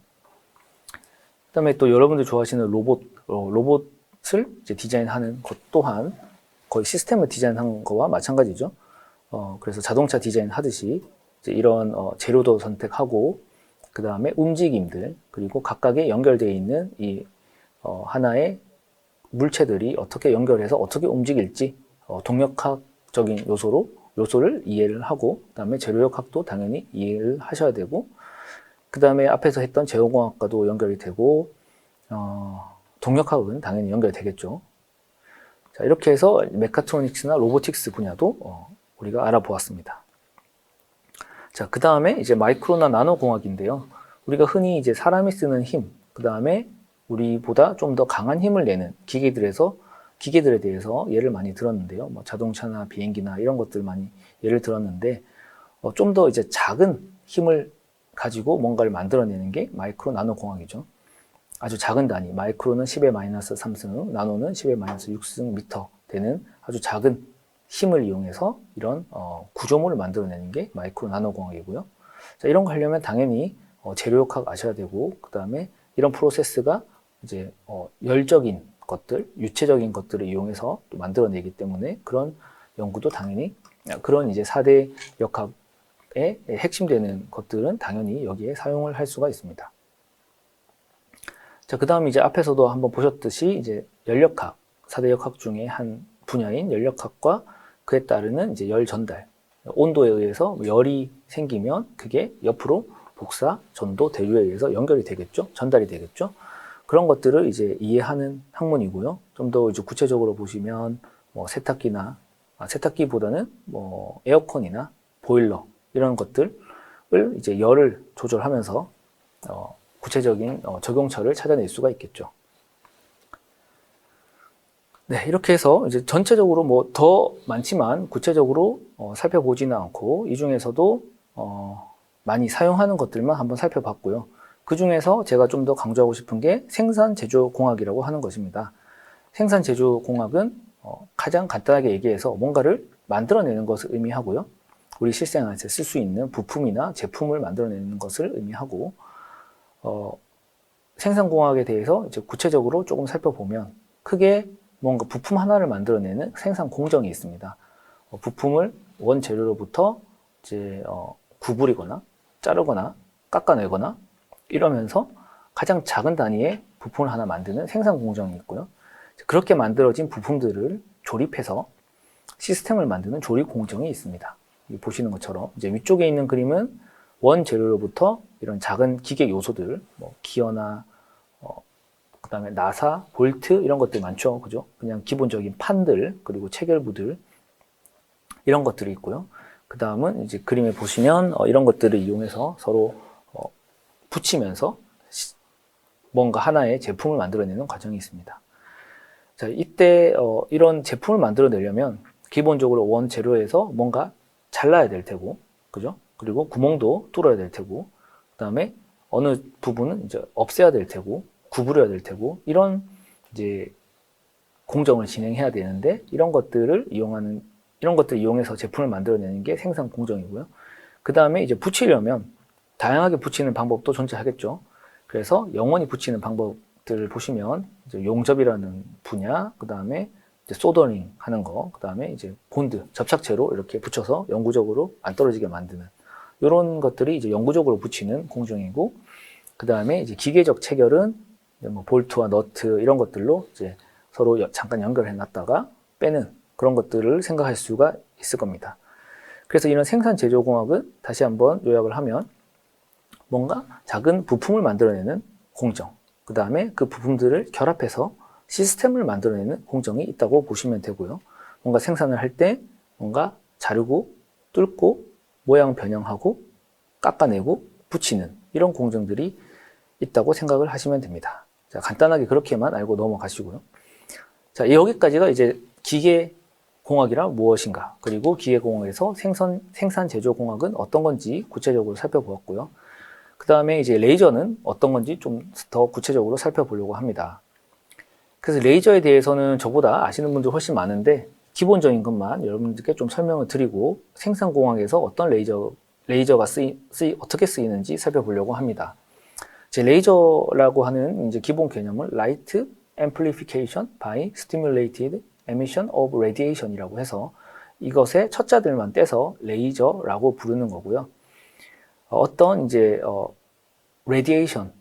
그 다음에 또 여러분들 좋아하시는 로봇을 이제 디자인하는 것 또한 거의 시스템을 디자인한 거와 마찬가지죠. 그래서 자동차 디자인 하듯이 이제 이런 재료도 선택하고, 그 다음에 움직임들, 그리고 각각의 연결되어 있는 이 하나의 물체들이 어떻게 연결해서 어떻게 움직일지 동력학적인 요소를 이해를 하고, 그 다음에 재료역학도 당연히 이해를 하셔야 되고, 그 다음에 앞에서 했던 제어공학과도 연결이 되고, 동력학은 당연히 연결되겠죠. 자, 이렇게 해서 메카트로닉스나 로보틱스 분야도 우리가 알아보았습니다. 자, 그 다음에 이제 마이크로나 나노 공학인데요. 우리가 흔히 이제 사람이 쓰는 힘, 그 다음에 우리보다 좀 더 강한 힘을 내는 기계들에 대해서 예를 많이 들었는데요. 뭐 자동차나 비행기나 이런 것들 많이 예를 들었는데, 좀 더 이제 작은 힘을 가지고 뭔가를 만들어내는 게 마이크로 나노 공학이죠. 아주 작은 단위, 마이크로는 10의 마이너스 3승, 나노는 10의 마이너스 6승 미터 되는 아주 작은 힘을 이용해서 이런 구조물을 만들어내는 게 마이크로 나노 공학이고요. 자, 이런 거 하려면 당연히 재료역학 아셔야 되고, 그 다음에 이런 프로세스가 이제 열적인 것들, 유체적인 것들을 이용해서 또 만들어내기 때문에 그런 연구도 당연히, 그런 이제 4대 역학의 핵심되는 것들은 당연히 여기에 사용을 할 수가 있습니다. 자, 그 다음 이제 앞에서도 한번 보셨듯이 이제 열역학, 4대 역학 중에 한 분야인 열역학과 그에 따르는 이제 열 전달, 온도에 의해서 열이 생기면 그게 옆으로 복사, 전도, 대류에 의해서 연결이 되겠죠? 전달이 되겠죠? 그런 것들을 이제 이해하는 학문이고요. 좀 더 이제 구체적으로 보시면 뭐 세탁기보다는 뭐 에어컨이나 보일러 이런 것들을 이제 열을 조절하면서 구체적인 적용처를 찾아낼 수가 있겠죠. 네, 이렇게 해서 이제 전체적으로 뭐 더 많지만 구체적으로 살펴보지는 않고 이 중에서도 많이 사용하는 것들만 한번 살펴봤고요. 그 중에서 제가 좀 더 강조하고 싶은 게 생산제조공학이라고 하는 것입니다. 생산제조공학은 가장 간단하게 얘기해서 뭔가를 만들어내는 것을 의미하고요. 우리 실생활에서 쓸 수 있는 부품이나 제품을 만들어내는 것을 의미하고, 생산공학에 대해서 이제 구체적으로 조금 살펴보면 크게 뭔가 부품 하나를 만들어내는 생산 공정이 있습니다. 부품을 원재료로부터 이제 구부리거나 자르거나 깎아내거나 이러면서 가장 작은 단위의 부품을 하나 만드는 생산 공정이 있고요. 그렇게 만들어진 부품들을 조립해서 시스템을 만드는 조립 공정이 있습니다. 보시는 것처럼 이제 위쪽에 있는 그림은 원재료로부터 이런 작은 기계 요소들, 뭐 기어나 그다음에 나사, 볼트 이런 것들 많죠, 그죠? 그냥 기본적인 판들 그리고 체결부들 이런 것들이 있고요. 그 다음은 이제 그림에 보시면 이런 것들을 이용해서 서로 붙이면서 뭔가 하나의 제품을 만들어내는 과정이 있습니다. 자, 이때 이런 제품을 만들어내려면 기본적으로 원재료에서 뭔가 잘라야 될 테고, 그죠? 그리고 구멍도 뚫어야 될 테고, 그 다음에 어느 부분은 이제 없애야 될 테고, 구부려야 될 테고, 이런 이제 공정을 진행해야 되는데 이런 것들을 이용해서 제품을 만들어내는 게 생산 공정이고요. 그 다음에 이제 붙이려면 다양하게 붙이는 방법도 존재하겠죠. 그래서 영원히 붙이는 방법들을 보시면 이제 용접이라는 분야, 그 다음에 소더링 하는 거, 그 다음에 이제 본드, 접착제로 이렇게 붙여서 영구적으로 안 떨어지게 만드는 이런 것들이 이제 영구적으로 붙이는 공정이고, 그 다음에 이제 기계적 체결은 뭐 볼트와 너트 이런 것들로 이제 서로 잠깐 연결해 놨다가 빼는 그런 것들을 생각할 수가 있을 겁니다. 그래서 이런 생산 제조 공학은 다시 한번 요약을 하면 뭔가 작은 부품을 만들어내는 공정, 그 다음에 그 부품들을 결합해서 시스템을 만들어내는 공정이 있다고 보시면 되고요. 뭔가 생산을 할 때 뭔가 자르고 뚫고 모양 변형하고 깎아내고 붙이는 이런 공정들이 있다고 생각을 하시면 됩니다. 자, 간단하게 그렇게만 알고 넘어가시고요. 자, 여기까지가 이제 기계공학이란 무엇인가, 그리고 기계공학에서 생산 제조 공학은 어떤 건지 구체적으로 살펴보았고요. 그 다음에 이제 레이저는 어떤 건지 좀 더 구체적으로 살펴보려고 합니다. 그래서 레이저에 대해서는 저보다 아시는 분들 훨씬 많은데 기본적인 것만 여러분들께 좀 설명을 드리고 생산공학에서 어떤 레이저가 어떻게 쓰이는지 살펴보려고 합니다. 제 레이저라고 하는 이제 기본 개념을 Light Amplification by Stimulated Emission of Radiation이라고 해서 이것의 첫자들만 떼서 레이저라고 부르는 거고요. 어떤 이제 radiation,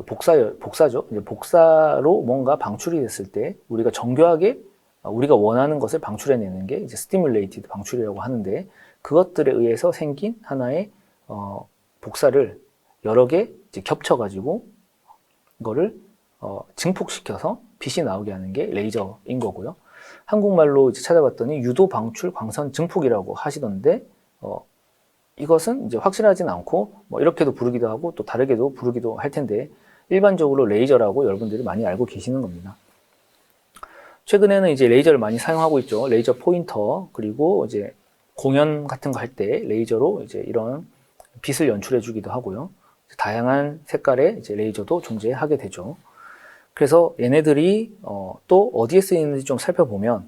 복사죠. 이제 복사로 뭔가 방출이 됐을 때 우리가 정교하게 우리가 원하는 것을 방출해내는 게 이제 stimulated 방출이라고 하는데, 그것들에 의해서 생긴 하나의 복사를 여러 개 이제 겹쳐가지고 이거를 증폭시켜서 빛이 나오게 하는 게 레이저인 거고요. 한국말로 이제 찾아봤더니 유도 방출 광선 증폭이라고 하시던데 이것은 이제 확실하진 않고 뭐 이렇게도 부르기도 하고 또 다르게도 부르기도 할 텐데 일반적으로 레이저라고 여러분들이 많이 알고 계시는 겁니다. 최근에는 이제 레이저를 많이 사용하고 있죠. 레이저 포인터, 그리고 이제 공연 같은 거 할 때 레이저로 이제 이런 빛을 연출해 주기도 하고요. 다양한 색깔의 이제 레이저도 존재하게 되죠. 그래서 얘네들이 또 어디에 쓰이는지 좀 살펴보면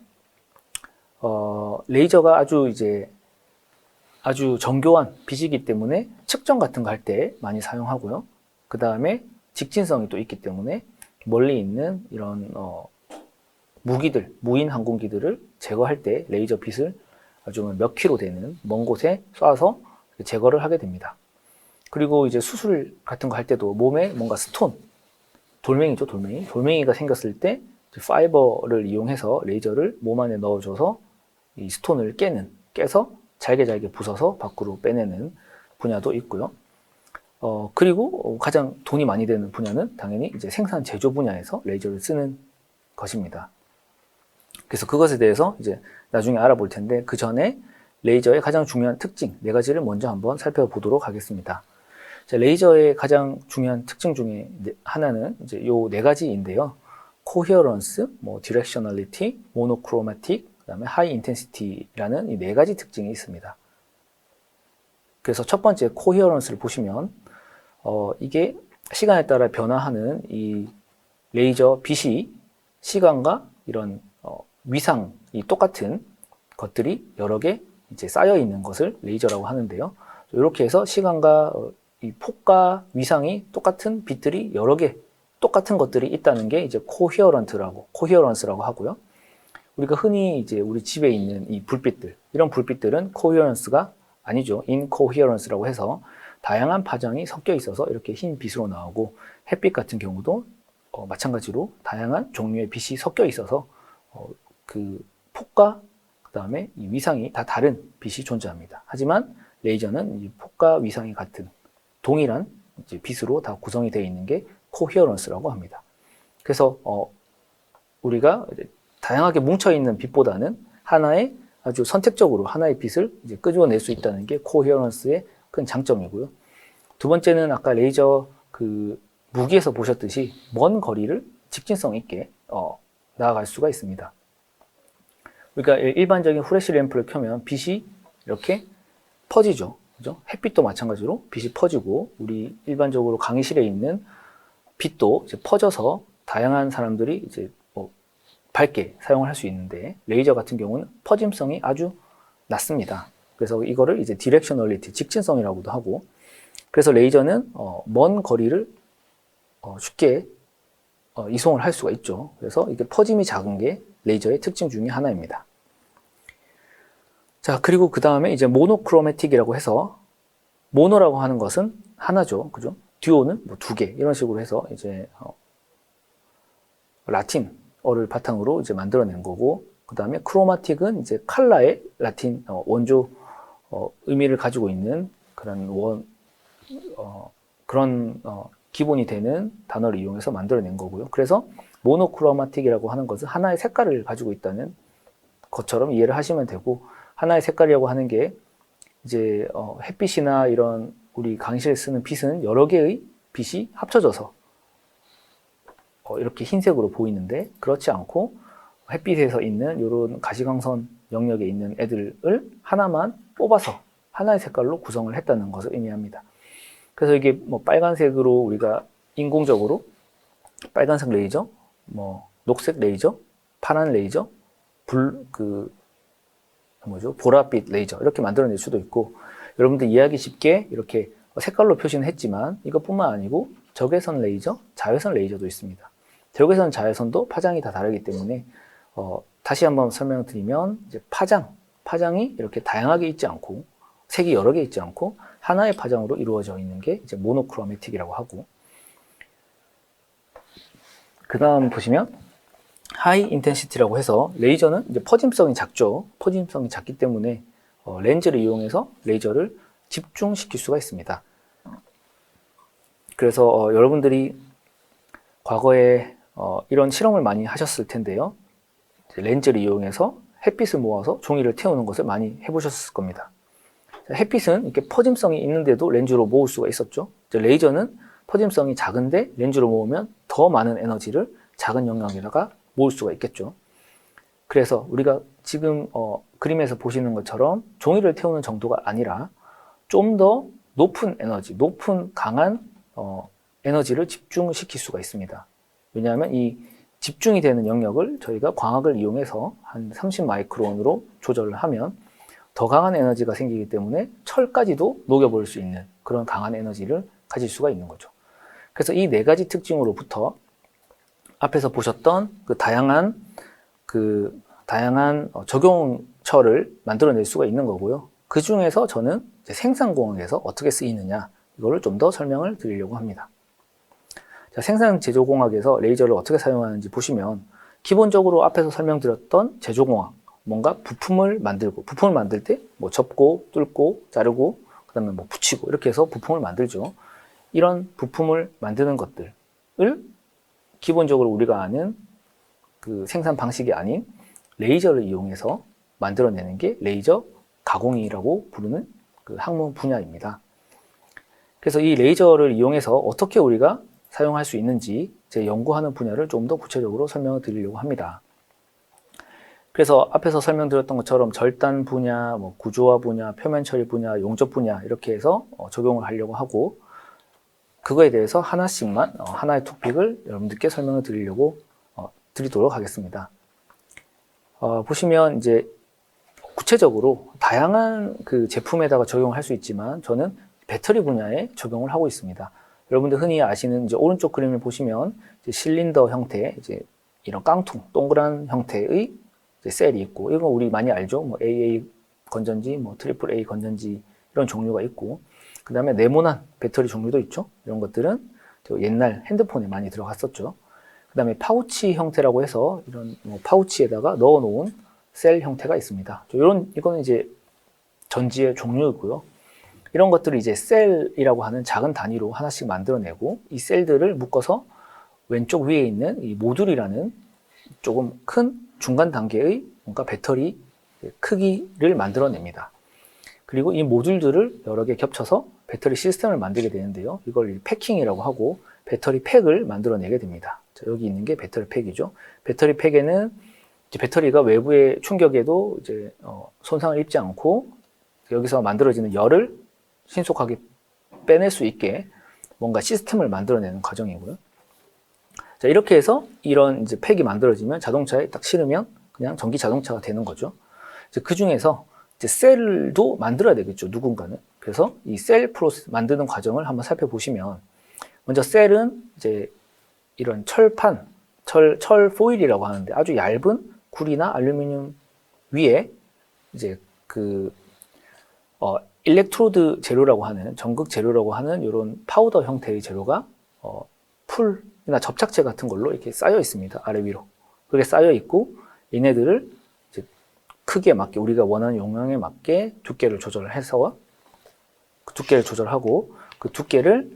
레이저가 아주 정교한 빛이기 때문에 측정 같은 거 할 때 많이 사용하고요. 그 다음에 직진성이 또 있기 때문에 멀리 있는 이런 무인 항공기들을 제거할 때 레이저 빛을 아주 몇 킬로 되는 먼 곳에 쏴서 제거를 하게 됩니다. 그리고 이제 수술 같은 거 할 때도 몸에 뭔가 스톤, 돌멩이죠, 돌멩이가 생겼을 때 파이버를 이용해서 레이저를 몸 안에 넣어줘서 이 스톤을 깨서 잘게 부숴서 밖으로 빼내는 분야도 있고요. 그리고 가장 돈이 많이 되는 분야는 당연히 이제 생산 제조 분야에서 레이저를 쓰는 것입니다. 그래서 그것에 대해서 이제 나중에 알아볼 텐데 그 전에 레이저의 가장 중요한 특징 4가지를 먼저 한번 살펴보도록 하겠습니다. 자, 레이저의 가장 중요한 특징 중에 하나는 이제 요 4가지인데요. 코헤어런스, 디렉셔널리티, 모노크로마틱, 그다음에 하이 인텐시티라는 이 4가지 특징이 있습니다. 그래서 첫 번째 코헤어런스를 보시면 이게 시간에 따라 변화하는 이 레이저 빛이 시간과 이런 위상이 똑같은 것들이 여러 개 이제 쌓여 있는 것을 레이저라고 하는데요. 이렇게 해서 시간과 이 폭과 위상이 똑같은 빛들이 여러 개 똑같은 것들이 있다는 게 이제 코헤어런스라고 하고요. 우리가 흔히 이제 우리 집에 있는 이 불빛들, 이런 불빛들은 코헤어런스가 아니죠. 인코헤어런스라고 해서 다양한 파장이 섞여 있어서 이렇게 흰 빛으로 나오고, 햇빛 같은 경우도 마찬가지로 다양한 종류의 빛이 섞여 있어서 그 폭과 그 다음에 이 위상이 다 다른 빛이 존재합니다. 하지만 레이저는 이 폭과 위상이 같은 동일한 이제 빛으로 다 구성이 되어 있는 게 코헤어런스라고 합니다. 그래서 우리가 다양하게 뭉쳐있는 빛보다는 하나의 아주 선택적으로 하나의 빛을 이제 끄집어낼 수 있다는 게 코헤런스의 큰 장점이고요. 두 번째는 아까 레이저 그 무기에서 보셨듯이 먼 거리를 직진성 있게 나아갈 수가 있습니다. 우리가 일반적인 후레쉬 램프를 켜면 빛이 이렇게 퍼지죠. 그죠? 햇빛도 마찬가지로 빛이 퍼지고 우리 일반적으로 강의실에 있는 빛도 이제 퍼져서 다양한 사람들이 이제 밝게 사용을 할 수 있는데 레이저 같은 경우는 퍼짐성이 아주 낮습니다. 그래서 이거를 이제 디렉셔널리티, 직진성이라고도 하고 그래서 레이저는 먼 거리를 쉽게 이송을 할 수가 있죠. 그래서 이게 퍼짐이 작은 게 레이저의 특징 중에 하나입니다. 자, 그리고 그 다음에 이제 모노크로매틱이라고 해서 모노라고 하는 것은 하나죠. 그죠? 듀오는 뭐 두 개 이런 식으로 해서 이제 라틴어를 바탕으로 이제 만들어낸 거고 그 다음에 크로마틱은 이제 칼라의 라틴 원조 의미를 가지고 있는 그런 기본이 되는 단어를 이용해서 만들어낸 거고요. 그래서 모노크로마틱이라고 하는 것은 하나의 색깔을 가지고 있다는 것처럼 이해를 하시면 되고 하나의 색깔이라고 하는 게 이제 햇빛이나 이런 우리 강의실에 쓰는 빛은 여러 개의 빛이 합쳐져서 이렇게 흰색으로 보이는데 그렇지 않고 햇빛에서 있는 이런 가시광선 영역에 있는 애들을 하나만 뽑아서 하나의 색깔로 구성을 했다는 것을 의미합니다. 그래서 이게 뭐 빨간색으로 우리가 인공적으로 빨간색 레이저, 뭐 녹색 레이저, 파란 레이저, 보랏빛 레이저 이렇게 만들어낼 수도 있고 여러분들 이해하기 쉽게 이렇게 색깔로 표시는 했지만 이것뿐만 아니고 적외선 레이저, 자외선 레이저도 있습니다. 적외선, 자외선도 파장이 다 다르기 때문에 다시 한번 설명을 드리면 이제 파장이 이렇게 다양하게 있지 않고 색이 여러 개 있지 않고 하나의 파장으로 이루어져 있는 게 이제 모노크로매틱이라고 하고 그 다음 보시면 하이 인텐시티라고 해서 레이저는 이제 퍼짐성이 작죠. 퍼짐성이 작기 때문에 렌즈를 이용해서 레이저를 집중시킬 수가 있습니다. 그래서 여러분들이 과거에 이런 실험을 많이 하셨을 텐데요. 렌즈를 이용해서 햇빛을 모아서 종이를 태우는 것을 많이 해보셨을 겁니다. 햇빛은 이렇게 퍼짐성이 있는데도 렌즈로 모을 수가 있었죠. 레이저는 퍼짐성이 작은데 렌즈로 모으면 더 많은 에너지를 작은 영역에다가 모을 수가 있겠죠. 그래서 우리가 지금 그림에서 보시는 것처럼 종이를 태우는 정도가 아니라 좀 더 높은 에너지, 강한 에너지를 집중시킬 수가 있습니다. 왜냐하면 이 집중이 되는 영역을 저희가 광학을 이용해서 한 30 마이크론으로 조절을 하면 더 강한 에너지가 생기기 때문에 철까지도 녹여버릴 수 있는 그런 강한 에너지를 가질 수가 있는 거죠. 그래서 이 네 가지 특징으로부터 앞에서 보셨던 그 다양한 적용처를 만들어낼 수가 있는 거고요. 그 중에서 저는 생산공학에서 어떻게 쓰이느냐 이거를 좀 더 설명을 드리려고 합니다. 자, 생산제조공학에서 레이저를 어떻게 사용하는지 보시면 기본적으로 앞에서 설명드렸던 제조공학 뭔가 부품을 만들 때 뭐 접고 뚫고 자르고 그 다음에 뭐 붙이고 이렇게 해서 부품을 만들죠. 이런 부품을 만드는 것들을 기본적으로 우리가 아는 그 생산 방식이 아닌 레이저를 이용해서 만들어내는 게 레이저 가공이라고 부르는 그 학문 분야입니다. 그래서 이 레이저를 이용해서 어떻게 우리가 사용할 수 있는지 제 연구하는 분야를 좀 더 구체적으로 설명을 드리려고 합니다. 그래서 앞에서 설명드렸던 것처럼 절단 분야, 뭐 구조화 분야, 표면 처리 분야, 용접 분야 이렇게 해서 적용을 하려고 하고 그거에 대해서 하나씩만 하나의 토픽을 여러분들께 설명을 드리도록 하겠습니다. 보시면 이제 구체적으로 다양한 그 제품에다가 적용할 수 있지만 저는 배터리 분야에 적용을 하고 있습니다. 여러분들 흔히 아시는 이제 오른쪽 그림을 보시면 이제 실린더 형태, 이제 이런 깡통, 동그란 형태의 이제 셀이 있고, 이건 우리 많이 알죠. 뭐 AA 건전지, 뭐 트리플 A 건전지 이런 종류가 있고, 그 다음에 네모난 배터리 종류도 있죠. 이런 것들은 옛날 핸드폰에 많이 들어갔었죠. 그 다음에 파우치 형태라고 해서 이런 뭐 파우치에다가 넣어놓은 셀 형태가 있습니다. 이거는 이제 전지의 종류이고요. 이런 것들을 이제 셀이라고 하는 작은 단위로 하나씩 만들어내고 이 셀들을 묶어서 왼쪽 위에 있는 이 모듈이라는 조금 큰 중간 단계의 뭔가 배터리 크기를 만들어냅니다. 그리고 이 모듈들을 여러 개 겹쳐서 배터리 시스템을 만들게 되는데요. 이걸 패킹이라고 하고 배터리 팩을 만들어내게 됩니다. 자, 여기 있는 게 배터리 팩이죠. 배터리 팩에는 이제 배터리가 외부의 충격에도 이제 손상을 입지 않고 여기서 만들어지는 열을 신속하게 빼낼 수 있게 뭔가 시스템을 만들어내는 과정이고요. 자, 이렇게 해서 이런 이제 팩이 만들어지면 자동차에 딱 실으면 그냥 전기 자동차가 되는 거죠. 이제 그 중에서 이제 셀도 만들어야 되겠죠, 누군가는. 그래서 이 셀 프로세스 만드는 과정을 한번 살펴보시면, 먼저 셀은 이제 이런 철판, 철 포일이라고 하는데 아주 얇은 구리나 알루미늄 위에 이제 일렉트로드 재료라고 하는, 전극 재료라고 하는 이런 파우더 형태의 재료가 풀이나 접착제 같은 걸로 이렇게 쌓여 있습니다. 아래 위로. 그렇게 쌓여 있고, 얘네들을 이제 크기에 맞게, 우리가 원하는 용량에 맞게 두께를 조절해서 두께를 조절하고 그 두께를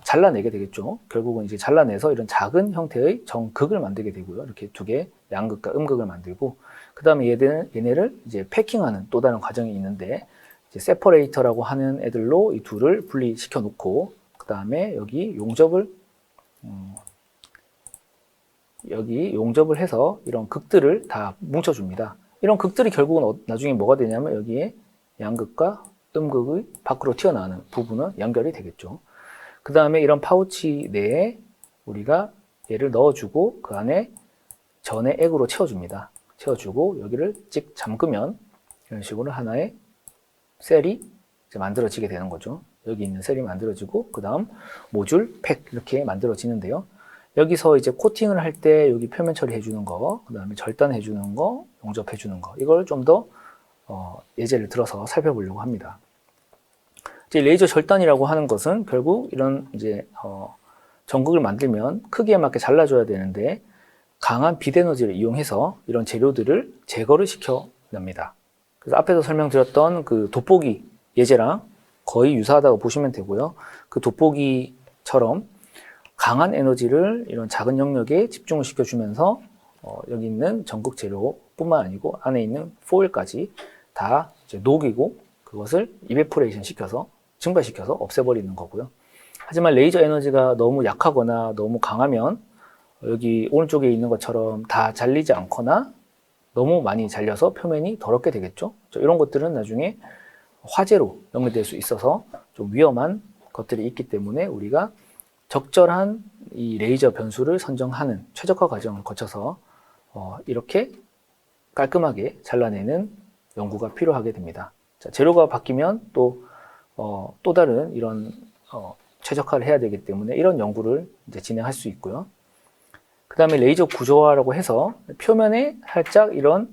잘라내게 되겠죠. 결국은 이제 잘라내서 이런 작은 형태의 정극을 만들게 되고요. 이렇게 두 개, 양극과 음극을 만들고, 그 다음에 얘네를 이제 패킹하는 또 다른 과정이 있는데, 이제 세퍼레이터라고 하는 애들로 이 둘을 분리시켜 놓고, 그 다음에 여기 용접을 해서 이런 극들을 다 뭉쳐줍니다. 이런 극들이 결국은 나중에 뭐가 되냐면 여기에 양극과 음극의 밖으로 튀어나오는 부분은 연결이 되겠죠. 그 다음에 이런 파우치 내에 우리가 얘를 넣어주고 그 안에 전의 액으로 채워줍니다. 채워주고 여기를 찍 잠그면 이런 식으로 하나의 셀이 이제 만들어지게 되는 거죠. 여기 있는 셀이 만들어지고 그 다음 모듈, 팩 이렇게 만들어지는데요. 여기서 이제 코팅을 할 때 여기 표면 처리해 주는 거, 그 다음에 절단해 주는 거, 용접해 주는 거, 이걸 좀 더 예제를 들어서 살펴보려고 합니다. 이제 레이저 절단이라고 하는 것은 결국 이런 이제 전극을 만들면 크기에 맞게 잘라줘야 되는데 강한 빛 에너지를 이용해서 이런 재료들을 제거를 시켜냅니다. 그래서 앞에서 설명드렸던 그 돋보기 예제랑 거의 유사하다고 보시면 되고요. 그 돋보기처럼 강한 에너지를 이런 작은 영역에 집중을 시켜주면서 여기 있는 전극 재료뿐만 아니고 안에 있는 포일까지 다 이제 녹이고 그것을 이베포레이션 시켜서 증발시켜서 없애버리는 거고요. 하지만 레이저 에너지가 너무 약하거나 너무 강하면 여기 오른쪽에 있는 것처럼 다 잘리지 않거나 너무 많이 잘려서 표면이 더럽게 되겠죠. 이런 것들은 나중에 화재로 연결될 수 있어서 좀 위험한 것들이 있기 때문에 우리가 적절한 이 레이저 변수를 선정하는 최적화 과정을 거쳐서 이렇게 깔끔하게 잘라내는 연구가 필요하게 됩니다. 자, 재료가 바뀌면 또 다른 이런 최적화를 해야 되기 때문에 이런 연구를 이제 진행할 수 있고요. 그 다음에 레이저 구조화라고 해서 표면에 살짝 이런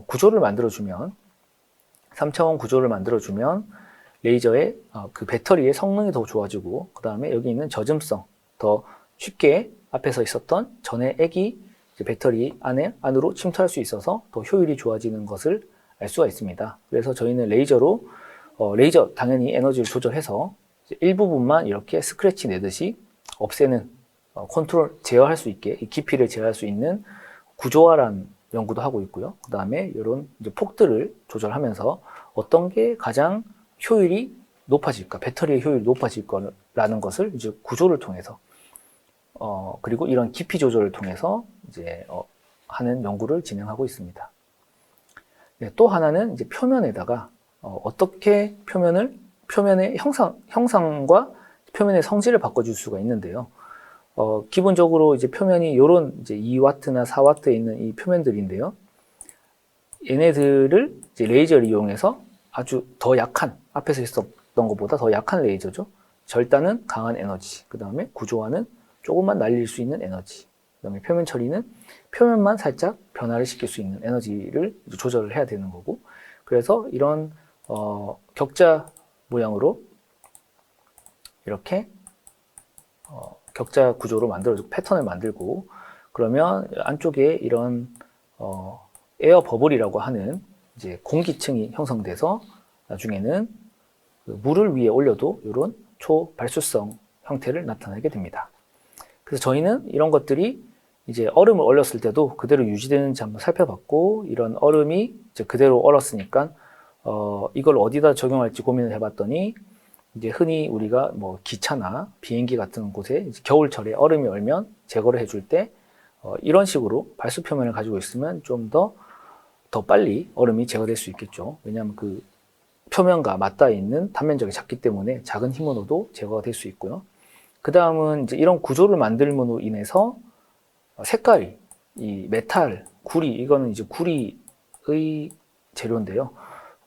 구조를 만들어주면 3차원 구조를 만들어주면 레이저의 그 배터리의 성능이 더 좋아지고 그 다음에 여기 있는 젖음성 더 쉽게 앞에서 있었던 전의 액이 배터리 안으로 침투할 수 있어서 더 효율이 좋아지는 것을 알 수가 있습니다. 그래서 저희는 레이저로 레이저 당연히 에너지를 조절해서 일부분만 이렇게 스크래치 내듯이 없애는 컨트롤 제어할 수 있게 이 깊이를 제어할 수 있는 구조화란 연구도 하고 있고요. 그 다음에 이런 이제 폭들을 조절하면서 어떤 게 가장 효율이 높아질까, 배터리의 효율이 높아질 거라는 것을 이제 구조를 통해서 그리고 이런 깊이 조절을 통해서 이제 하는 연구를 진행하고 있습니다. 네, 또 하나는 이제 표면에다가 어떻게 표면의 형상과 표면의 성질을 바꿔줄 수가 있는데요. 기본적으로 이제 표면이 이런 이제 2W나 4W에 있는 이 표면들인데요. 얘네들을 이제 레이저를 이용해서 아주 더 약한, 앞에서 있었던 것보다 더 약한 레이저죠. 절단은 강한 에너지, 그 다음에 구조화는 조금만 날릴 수 있는 에너지, 그 다음에 표면 처리는 표면만 살짝 변화를 시킬 수 있는 에너지를 조절을 해야 되는 거고, 그래서 이런 격자 모양으로 이렇게 격자 구조로 만들어주고 패턴을 만들고, 그러면 안쪽에 이런 에어 버블이라고 하는 이제 공기층이 형성돼서 나중에는 그 물을 위에 올려도 이런 초발수성 형태를 나타내게 됩니다. 그래서 저희는 이런 것들이 이제 얼음을 얼렸을 때도 그대로 유지되는지 한번 살펴봤고, 이런 얼음이 이제 그대로 얼었으니까 이걸 어디다 적용할지 고민을 해봤더니, 이제 흔히 우리가 뭐 기차나 비행기 같은 곳에 이제 겨울철에 얼음이 얼면 제거를 해줄 때 이런 식으로 발수 표면을 가지고 있으면 좀 더 빨리 얼음이 제거될 수 있겠죠. 왜냐하면 그 표면과 맞닿아 있는 단면적이 작기 때문에 작은 힘으로도 제거가 될 수 있고요. 그 다음은 이제 이런 구조를 만들므로 인해서 색깔이, 이 메탈, 구리, 이거는 이제 구리의 재료인데요.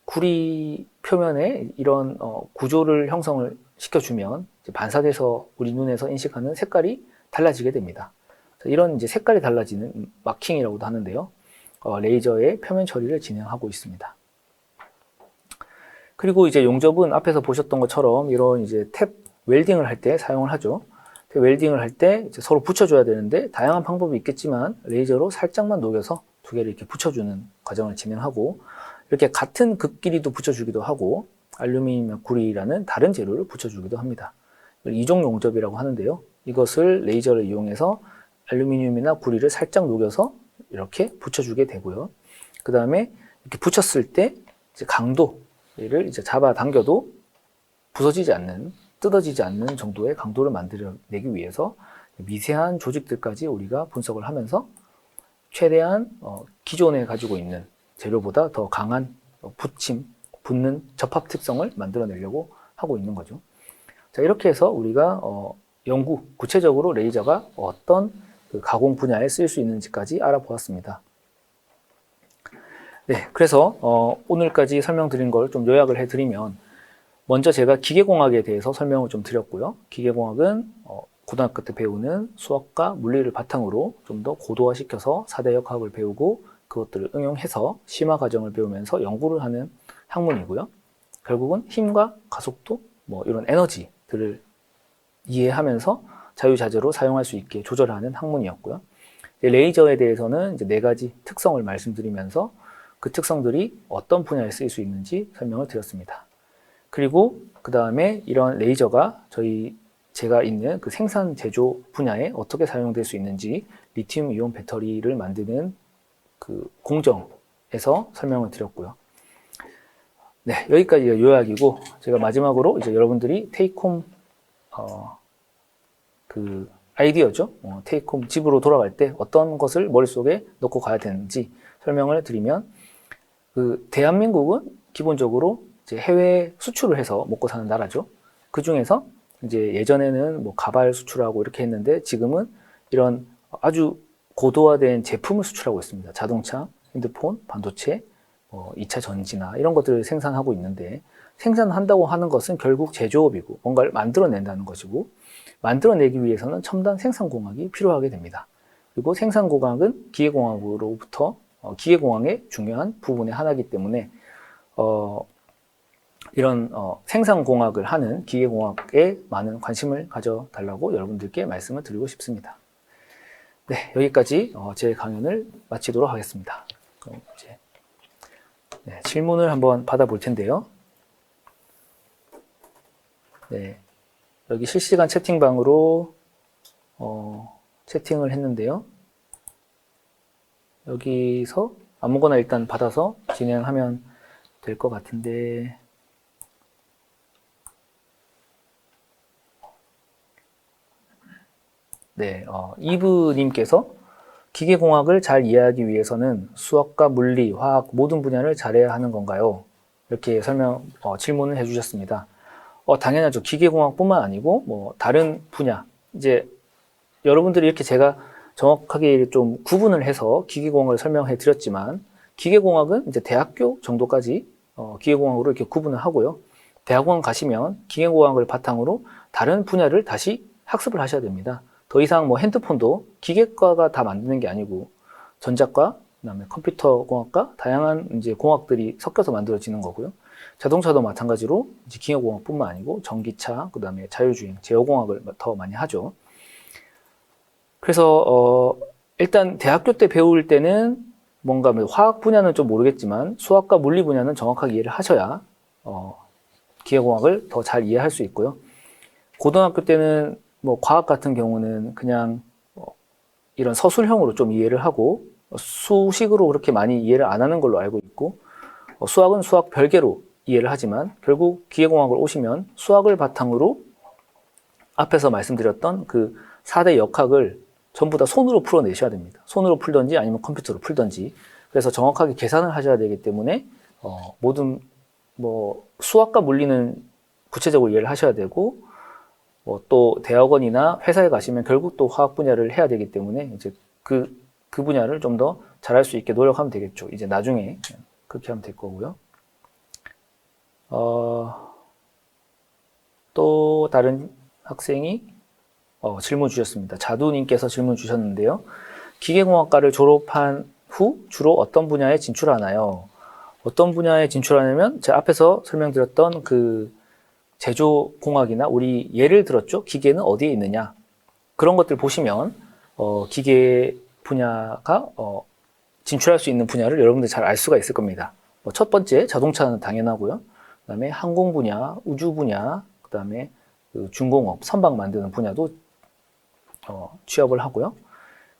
구리 표면에 이런 구조를 형성을 시켜주면 이제 반사돼서 우리 눈에서 인식하는 색깔이 달라지게 됩니다. 이런 이제 색깔이 달라지는 마킹이라고도 하는데요. 레이저의 표면 처리를 진행하고 있습니다. 그리고 이제 용접은 앞에서 보셨던 것처럼 이런 이제 탭 웰딩을 할 때 사용을 하죠. 탭 웰딩을 할 때 서로 붙여줘야 되는데 다양한 방법이 있겠지만 레이저로 살짝만 녹여서 두 개를 이렇게 붙여주는 과정을 진행하고, 이렇게 같은 극 길이도 붙여주기도 하고 알루미늄 구리라는 다른 재료를 붙여주기도 합니다. 이종 용접이라고 하는데요. 이것을 레이저를 이용해서 알루미늄이나 구리를 살짝 녹여서 이렇게 붙여주게 되고요. 그 다음에 이렇게 붙였을 때 이제 강도를 이제 잡아당겨도 부서지지 않는, 뜯어지지 않는 정도의 강도를 만들어내기 위해서 미세한 조직들까지 우리가 분석을 하면서 최대한 기존에 가지고 있는 재료보다 더 강한 붙임, 붙는 접합 특성을 만들어내려고 하고 있는 거죠. 자, 이렇게 해서 우리가 연구, 구체적으로 레이저가 어떤 그 가공 분야에 쓰일 수 있는지까지 알아보았습니다. 네, 그래서 오늘까지 설명드린 걸 좀 요약을 해드리면, 먼저 제가 기계공학에 대해서 설명을 좀 드렸고요. 기계공학은 고등학교 때 배우는 수학과 물리를 바탕으로 좀 더 고도화시켜서 4대 역학을 배우고 그것들을 응용해서 심화 과정을 배우면서 연구를 하는 학문이고요. 결국은 힘과 가속도, 뭐 이런 에너지들을 이해하면서 자유자재로 사용할 수 있게 조절하는 학문이었고요. 레이저에 대해서는 이제 4가지 특성을 말씀드리면서 그 특성들이 어떤 분야에 쓰일 수 있는지 설명을 드렸습니다. 그리고 그 다음에 이런 레이저가 제가 있는 그 생산 제조 분야에 어떻게 사용될 수 있는지 리튬 이온 배터리를 만드는 그 공정에서 설명을 드렸고요. 네, 여기까지가 요약이고, 제가 마지막으로 이제 여러분들이 테이크홈 그 아이디어죠. 테이크홈 집으로 돌아갈 때 어떤 것을 머릿속에 넣고 가야 되는지 설명을 드리면, 그 대한민국은 기본적으로 이제 해외 수출을 해서 먹고 사는 나라죠. 그 중에서 이제 예전에는 뭐 가발 수출하고 이렇게 했는데 지금은 이런 아주 고도화된 제품을 수출하고 있습니다. 자동차, 핸드폰, 반도체, 2차 전지나 이런 것들을 생산하고 있는데, 생산한다고 하는 것은 결국 제조업이고 뭔가를 만들어낸다는 것이고, 만들어내기 위해서는 첨단 생산공학이 필요하게 됩니다. 그리고 생산공학은 기계공학으로부터 기계공학의 중요한 부분의 하나이기 때문에 이런 생산공학을 하는 기계공학에 많은 관심을 가져달라고 여러분들께 말씀을 드리고 싶습니다. 네, 여기까지 제 강연을 마치도록 하겠습니다. 그럼 이제 질문을 한번 받아볼 텐데요. 네, 여기 실시간 채팅방으로 채팅을 했는데요. 여기서 아무거나 일단 받아서 진행하면 될 것 같은데, 네, 이브님께서 기계공학을 잘 이해하기 위해서는 수학과 물리, 화학 모든 분야를 잘해야 하는 건가요? 이렇게 질문을 해주셨습니다. 당연하죠. 기계공학뿐만 아니고 뭐 다른 분야, 이제 여러분들이 이렇게 제가 정확하게 좀 구분을 해서 기계공학을 설명해 드렸지만, 기계공학은 이제 대학교 정도까지 기계공학으로 이렇게 구분을 하고요. 대학원 가시면 기계공학을 바탕으로 다른 분야를 다시 학습을 하셔야 됩니다. 더 이상 뭐 핸드폰도 기계과가 다 만드는 게 아니고 전자과, 그다음에 컴퓨터공학과, 다양한 이제 공학들이 섞여서 만들어지는 거고요. 자동차도 마찬가지로 이제 기계공학뿐만 아니고 전기차, 그다음에 자율주행, 제어공학을 더 많이 하죠. 그래서 일단 대학교 때 배울 때는 뭔가 화학 분야는 좀 모르겠지만 수학과 물리 분야는 정확하게 이해를 하셔야 기계공학을 더 잘 이해할 수 있고요. 고등학교 때는 뭐 과학 같은 경우는 그냥 이런 서술형으로 좀 이해를 하고 수식으로 그렇게 많이 이해를 안 하는 걸로 알고 있고 수학은 수학 별개로 이해를 하지만 결국 기계공학을 오시면 수학을 바탕으로 앞에서 말씀드렸던 그 4대 역학을 전부 다 손으로 풀어내셔야 됩니다. 손으로 풀던지 아니면 컴퓨터로 풀던지. 그래서 정확하게 계산을 하셔야 되기 때문에 모든 뭐 수학과 물리는 구체적으로 이해를 하셔야 되고 또 대학원이나 회사에 가시면 결국 또 화학 분야를 해야 되기 때문에 이제 그 분야를 좀 더 잘할 수 있게 노력하면 되겠죠. 이제 나중에 그렇게 하면 될 거고요. 또 다른 학생이 질문 주셨습니다. 자두님께서 질문 주셨는데요. 기계공학과를 졸업한 후 주로 어떤 분야에 진출하나요? 어떤 분야에 진출하냐면 제가 앞에서 설명드렸던 그 제조공학이나 우리 예를 들었죠. 기계는 어디에 있느냐. 그런 것들 보시면 기계 분야가 진출할 수 있는 분야를 여러분들 잘 알 수가 있을 겁니다. 첫 번째 자동차는 당연하고요. 그 다음에 항공 분야, 우주 분야, 그 다음에 그 중공업, 선박 만드는 분야도 취업을 하고요.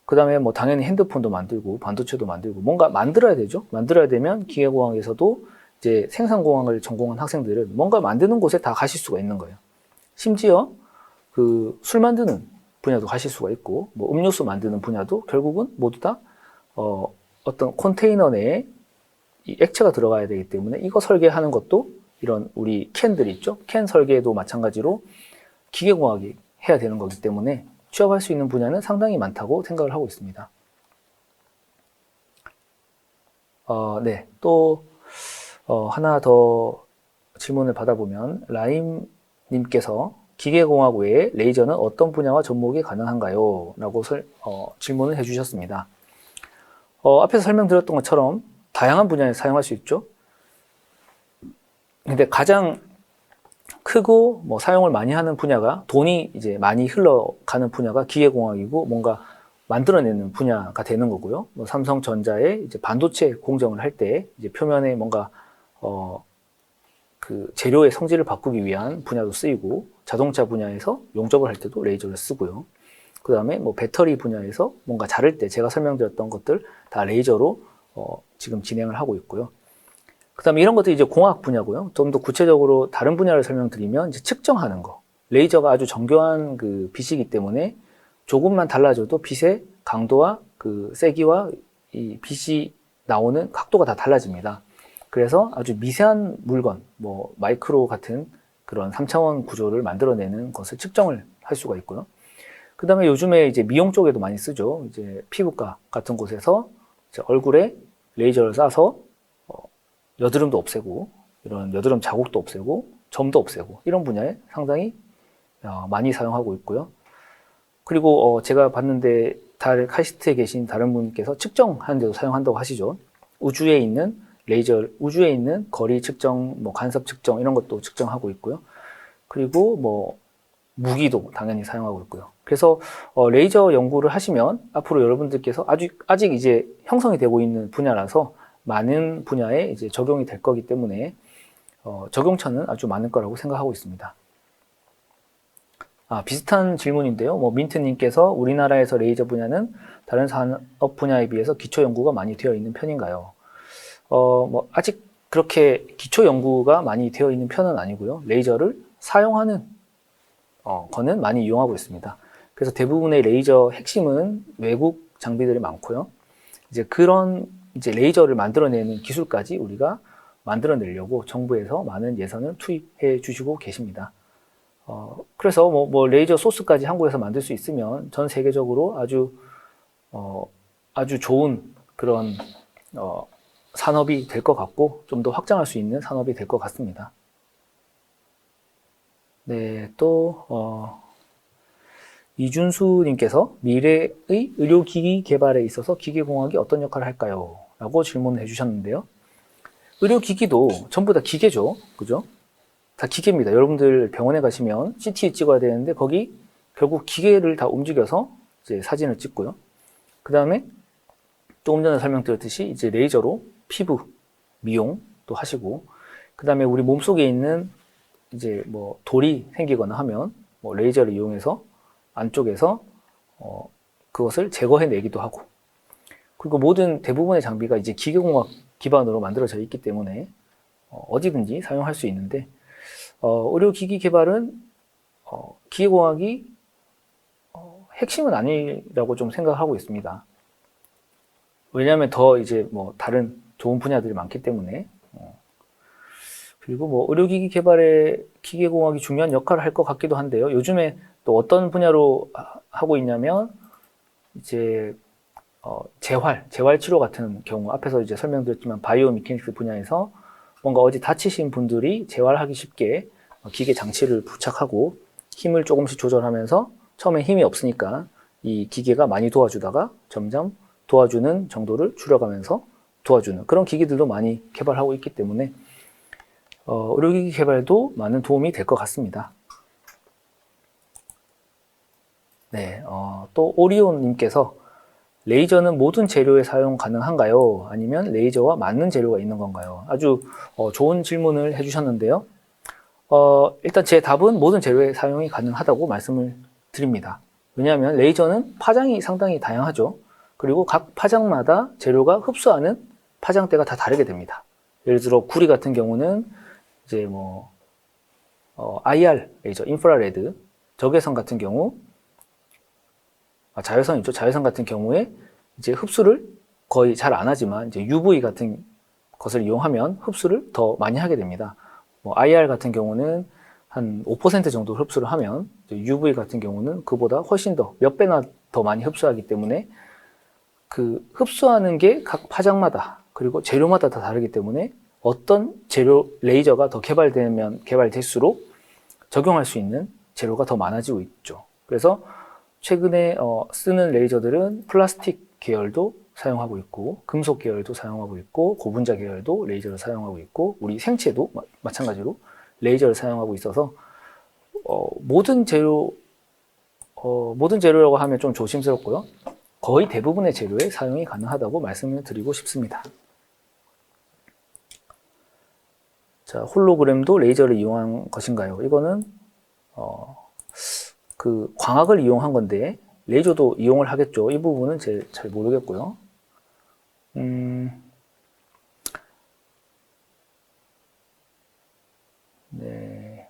그 다음에 뭐 당연히 핸드폰도 만들고 반도체도 만들고 뭔가 만들어야 되죠. 만들어야 되면 기계공학에서도 이제 생산공학을 전공한 학생들은 뭔가 만드는 곳에 다 가실 수가 있는 거예요. 심지어 그 술 만드는 분야도 가실 수가 있고 뭐 음료수 만드는 분야도 결국은 모두 다 어떤 컨테이너 내에 이 액체가 들어가야 되기 때문에 이거 설계하는 것도 이런 우리 캔들 있죠. 캔 설계도 마찬가지로 기계공학이 해야 되는 거기 때문에 취업할 수 있는 분야는 상당히 많다고 생각을 하고 있습니다. 네, 또 하나 더 질문을 받아보면 라임님께서 기계공학 외에 레이저는 어떤 분야와 접목이 가능한가요? 라고 질문을 해주셨습니다. 앞에서 설명드렸던 것처럼 다양한 분야에 사용할 수 있죠. 근데 가장 크고 뭐 사용을 많이 하는 분야가 돈이 이제 많이 흘러가는 분야가 기계공학이고 뭔가 만들어내는 분야가 되는 거고요. 뭐 삼성전자의 이제 반도체 공정을 할 때 이제 표면에 뭔가 그 재료의 성질을 바꾸기 위한 분야도 쓰이고 자동차 분야에서 용접을 할 때도 레이저를 쓰고요. 그 다음에 뭐 배터리 분야에서 뭔가 자를 때 제가 설명드렸던 것들 다 레이저로 지금 진행을 하고 있고요. 그 다음에 이런 것들이 이제 공학 분야고요. 좀 더 구체적으로 다른 분야를 설명드리면 이제 측정하는 거. 레이저가 아주 정교한 그 빛이기 때문에 조금만 달라져도 빛의 강도와 그 세기와 이 빛이 나오는 각도가 다 달라집니다. 그래서 아주 미세한 물건, 뭐 마이크로 같은 그런 3차원 구조를 만들어내는 것을 측정을 할 수가 있고요. 그 다음에 요즘에 이제 미용 쪽에도 많이 쓰죠. 이제 피부과 같은 곳에서 이제 얼굴에 레이저를 쏴서 여드름도 없애고 이런 여드름 자국도 없애고 점도 없애고 이런 분야에 상당히 많이 사용하고 있고요. 그리고 제가 봤는데 카이스트에 계신 다른 분께서 측정하는 데도 사용한다고 하시죠. 우주에 있는 레이저, 우주에 있는 거리 측정, 뭐 간섭 측정 이런 것도 측정하고 있고요. 그리고 뭐 무기도 당연히 사용하고 있고요. 그래서 레이저 연구를 하시면 앞으로 여러분들께서 아직 이제 형성이 되고 있는 분야라서 많은 분야에 이제 적용이 될 거기 때문에 적용처는 아주 많을 거라고 생각하고 있습니다. 비슷한 질문인데요. 뭐 민트님께서 우리나라에서 레이저 분야는 다른 산업 분야에 비해서 기초 연구가 많이 되어 있는 편인가요? 뭐 아직 그렇게 기초 연구가 많이 되어 있는 편은 아니고요. 레이저를 사용하는 거는 많이 이용하고 있습니다. 그래서 대부분의 레이저 핵심은 외국 장비들이 많고요. 이제 그런 이제 레이저를 만들어내는 기술까지 우리가 만들어내려고 정부에서 많은 예산을 투입해 주시고 계십니다. 그래서 뭐 레이저 소스까지 한국에서 만들 수 있으면 전 세계적으로 아주 좋은 그런 산업이 될 것 같고 좀 더 확장할 수 있는 산업이 될 것 같습니다. 네, 또 이준수님께서 미래의 의료기기 개발에 있어서 기계공학이 어떤 역할을 할까요? 라고 질문을 해주셨는데요. 의료기기도 전부 다 기계죠. 그죠? 다 기계입니다. 여러분들 병원에 가시면 CT 찍어야 되는데 거기 결국 기계를 다 움직여서 이제 사진을 찍고요. 그 다음에 조금 전에 설명드렸듯이 이제 레이저로 피부 미용도 하시고 그 다음에 우리 몸속에 있는 이제 뭐 돌이 생기거나 하면 뭐 레이저를 이용해서 안쪽에서 그것을 제거해내기도 하고, 그리고 대부분의 장비가 이제 기계공학 기반으로 만들어져 있기 때문에 어디든지 사용할 수 있는데, 의료기기 개발은 기계공학이 핵심은 아니라고 좀 생각하고 있습니다. 왜냐하면 더 이제 뭐 다른 좋은 분야들이 많기 때문에. 그리고 뭐 의료기기 개발에 기계공학이 중요한 역할을 할 것 같기도 한데요. 요즘에 또 어떤 분야로 하고 있냐면 이제 재활 치료 같은 경우, 앞에서 이제 설명드렸지만 바이오 미케닉스 분야에서 뭔가 어디 다치신 분들이 재활하기 쉽게 기계 장치를 부착하고 힘을 조금씩 조절하면서 처음에 힘이 없으니까 이 기계가 많이 도와주다가 점점 도와주는 정도를 줄여가면서 도와주는 그런 기기들도 많이 개발하고 있기 때문에 의료기기 개발도 많은 도움이 될 것 같습니다. 네, 또 오리온님께서 레이저는 모든 재료에 사용 가능한가요? 아니면 레이저와 맞는 재료가 있는 건가요? 아주 좋은 질문을 해주셨는데요. 일단 제 답은 모든 재료에 사용이 가능하다고 말씀을 드립니다. 왜냐하면 레이저는 파장이 상당히 다양하죠. 그리고 각 파장마다 재료가 흡수하는 파장대가 다 다르게 됩니다. 예를 들어 구리 같은 경우는 이제 뭐 IR 레이저, 인프라레드, 적외선 같은 경우, 자외선 있죠. 자외선 같은 경우에 이제 흡수를 거의 잘 안 하지만 이제 UV 같은 것을 이용하면 흡수를 더 많이 하게 됩니다. 뭐 IR 같은 경우는 한 5% 정도 흡수를 하면 UV 같은 경우는 그보다 훨씬 더 몇 배나 더 많이 흡수하기 때문에 그 흡수하는 게 각 파장마다 그리고 재료마다 다 다르기 때문에 어떤 재료 레이저가 더 개발될수록 적용할 수 있는 재료가 더 많아지고 있죠. 그래서 최근에 쓰는 레이저들은 플라스틱 계열도 사용하고 있고 금속 계열도 사용하고 있고 고분자 계열도 레이저를 사용하고 있고 우리 생체도 마찬가지로 레이저를 사용하고 있어서 모든 재료라고 하면 좀 조심스럽고요. 거의 대부분의 재료에 사용이 가능하다고 말씀을 드리고 싶습니다. 자, 홀로그램도 레이저를 이용한 것인가요? 이거는 그 광학을 이용한 건데 레이저도 이용을 하겠죠. 이 부분은 잘 모르겠고요. 네.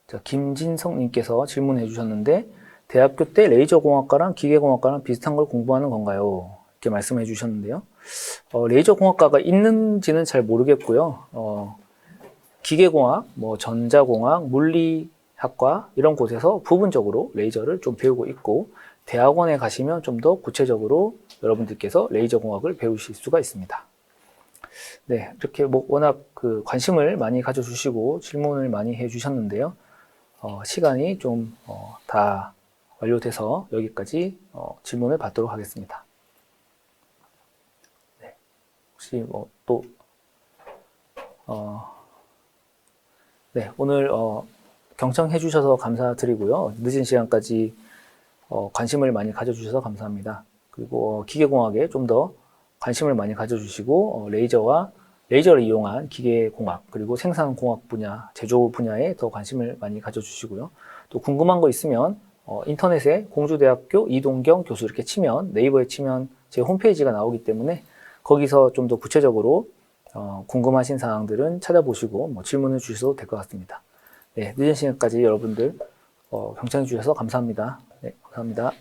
자, 김진성님께서 질문해 주셨는데 대학교 때 레이저공학과랑 기계공학과랑 비슷한 걸 공부하는 건가요? 이렇게 말씀해 주셨는데요. 레이저공학과가 있는지는 잘 모르겠고요. 기계공학, 뭐 전자공학, 물리학과 이런 곳에서 부분적으로 레이저를 좀 배우고 있고 대학원에 가시면 좀 더 구체적으로 여러분들께서 레이저공학을 배우실 수가 있습니다. 네, 이렇게 뭐 워낙 그 관심을 많이 가져주시고 질문을 많이 해주셨는데요. 시간이 좀 다 완료돼서 여기까지 질문을 받도록 하겠습니다. 네, 혹시 뭐 또 네, 오늘 경청해 주셔서 감사드리고요. 늦은 시간까지 관심을 많이 가져주셔서 감사합니다. 그리고 기계공학에 좀 더 관심을 많이 가져주시고 레이저를 이용한 기계공학 그리고 생산공학 분야, 제조 분야에 더 관심을 많이 가져주시고요. 또 궁금한 거 있으면 인터넷에 공주대학교 이동경 교수 이렇게 치면 네이버에 치면 제 홈페이지가 나오기 때문에 거기서 좀 더 구체적으로 궁금하신 사항들은 찾아보시고 뭐 질문을 주셔도 될 것 같습니다. 네, 늦은 시간까지 여러분들 경청해 주셔서 감사합니다. 네, 감사합니다.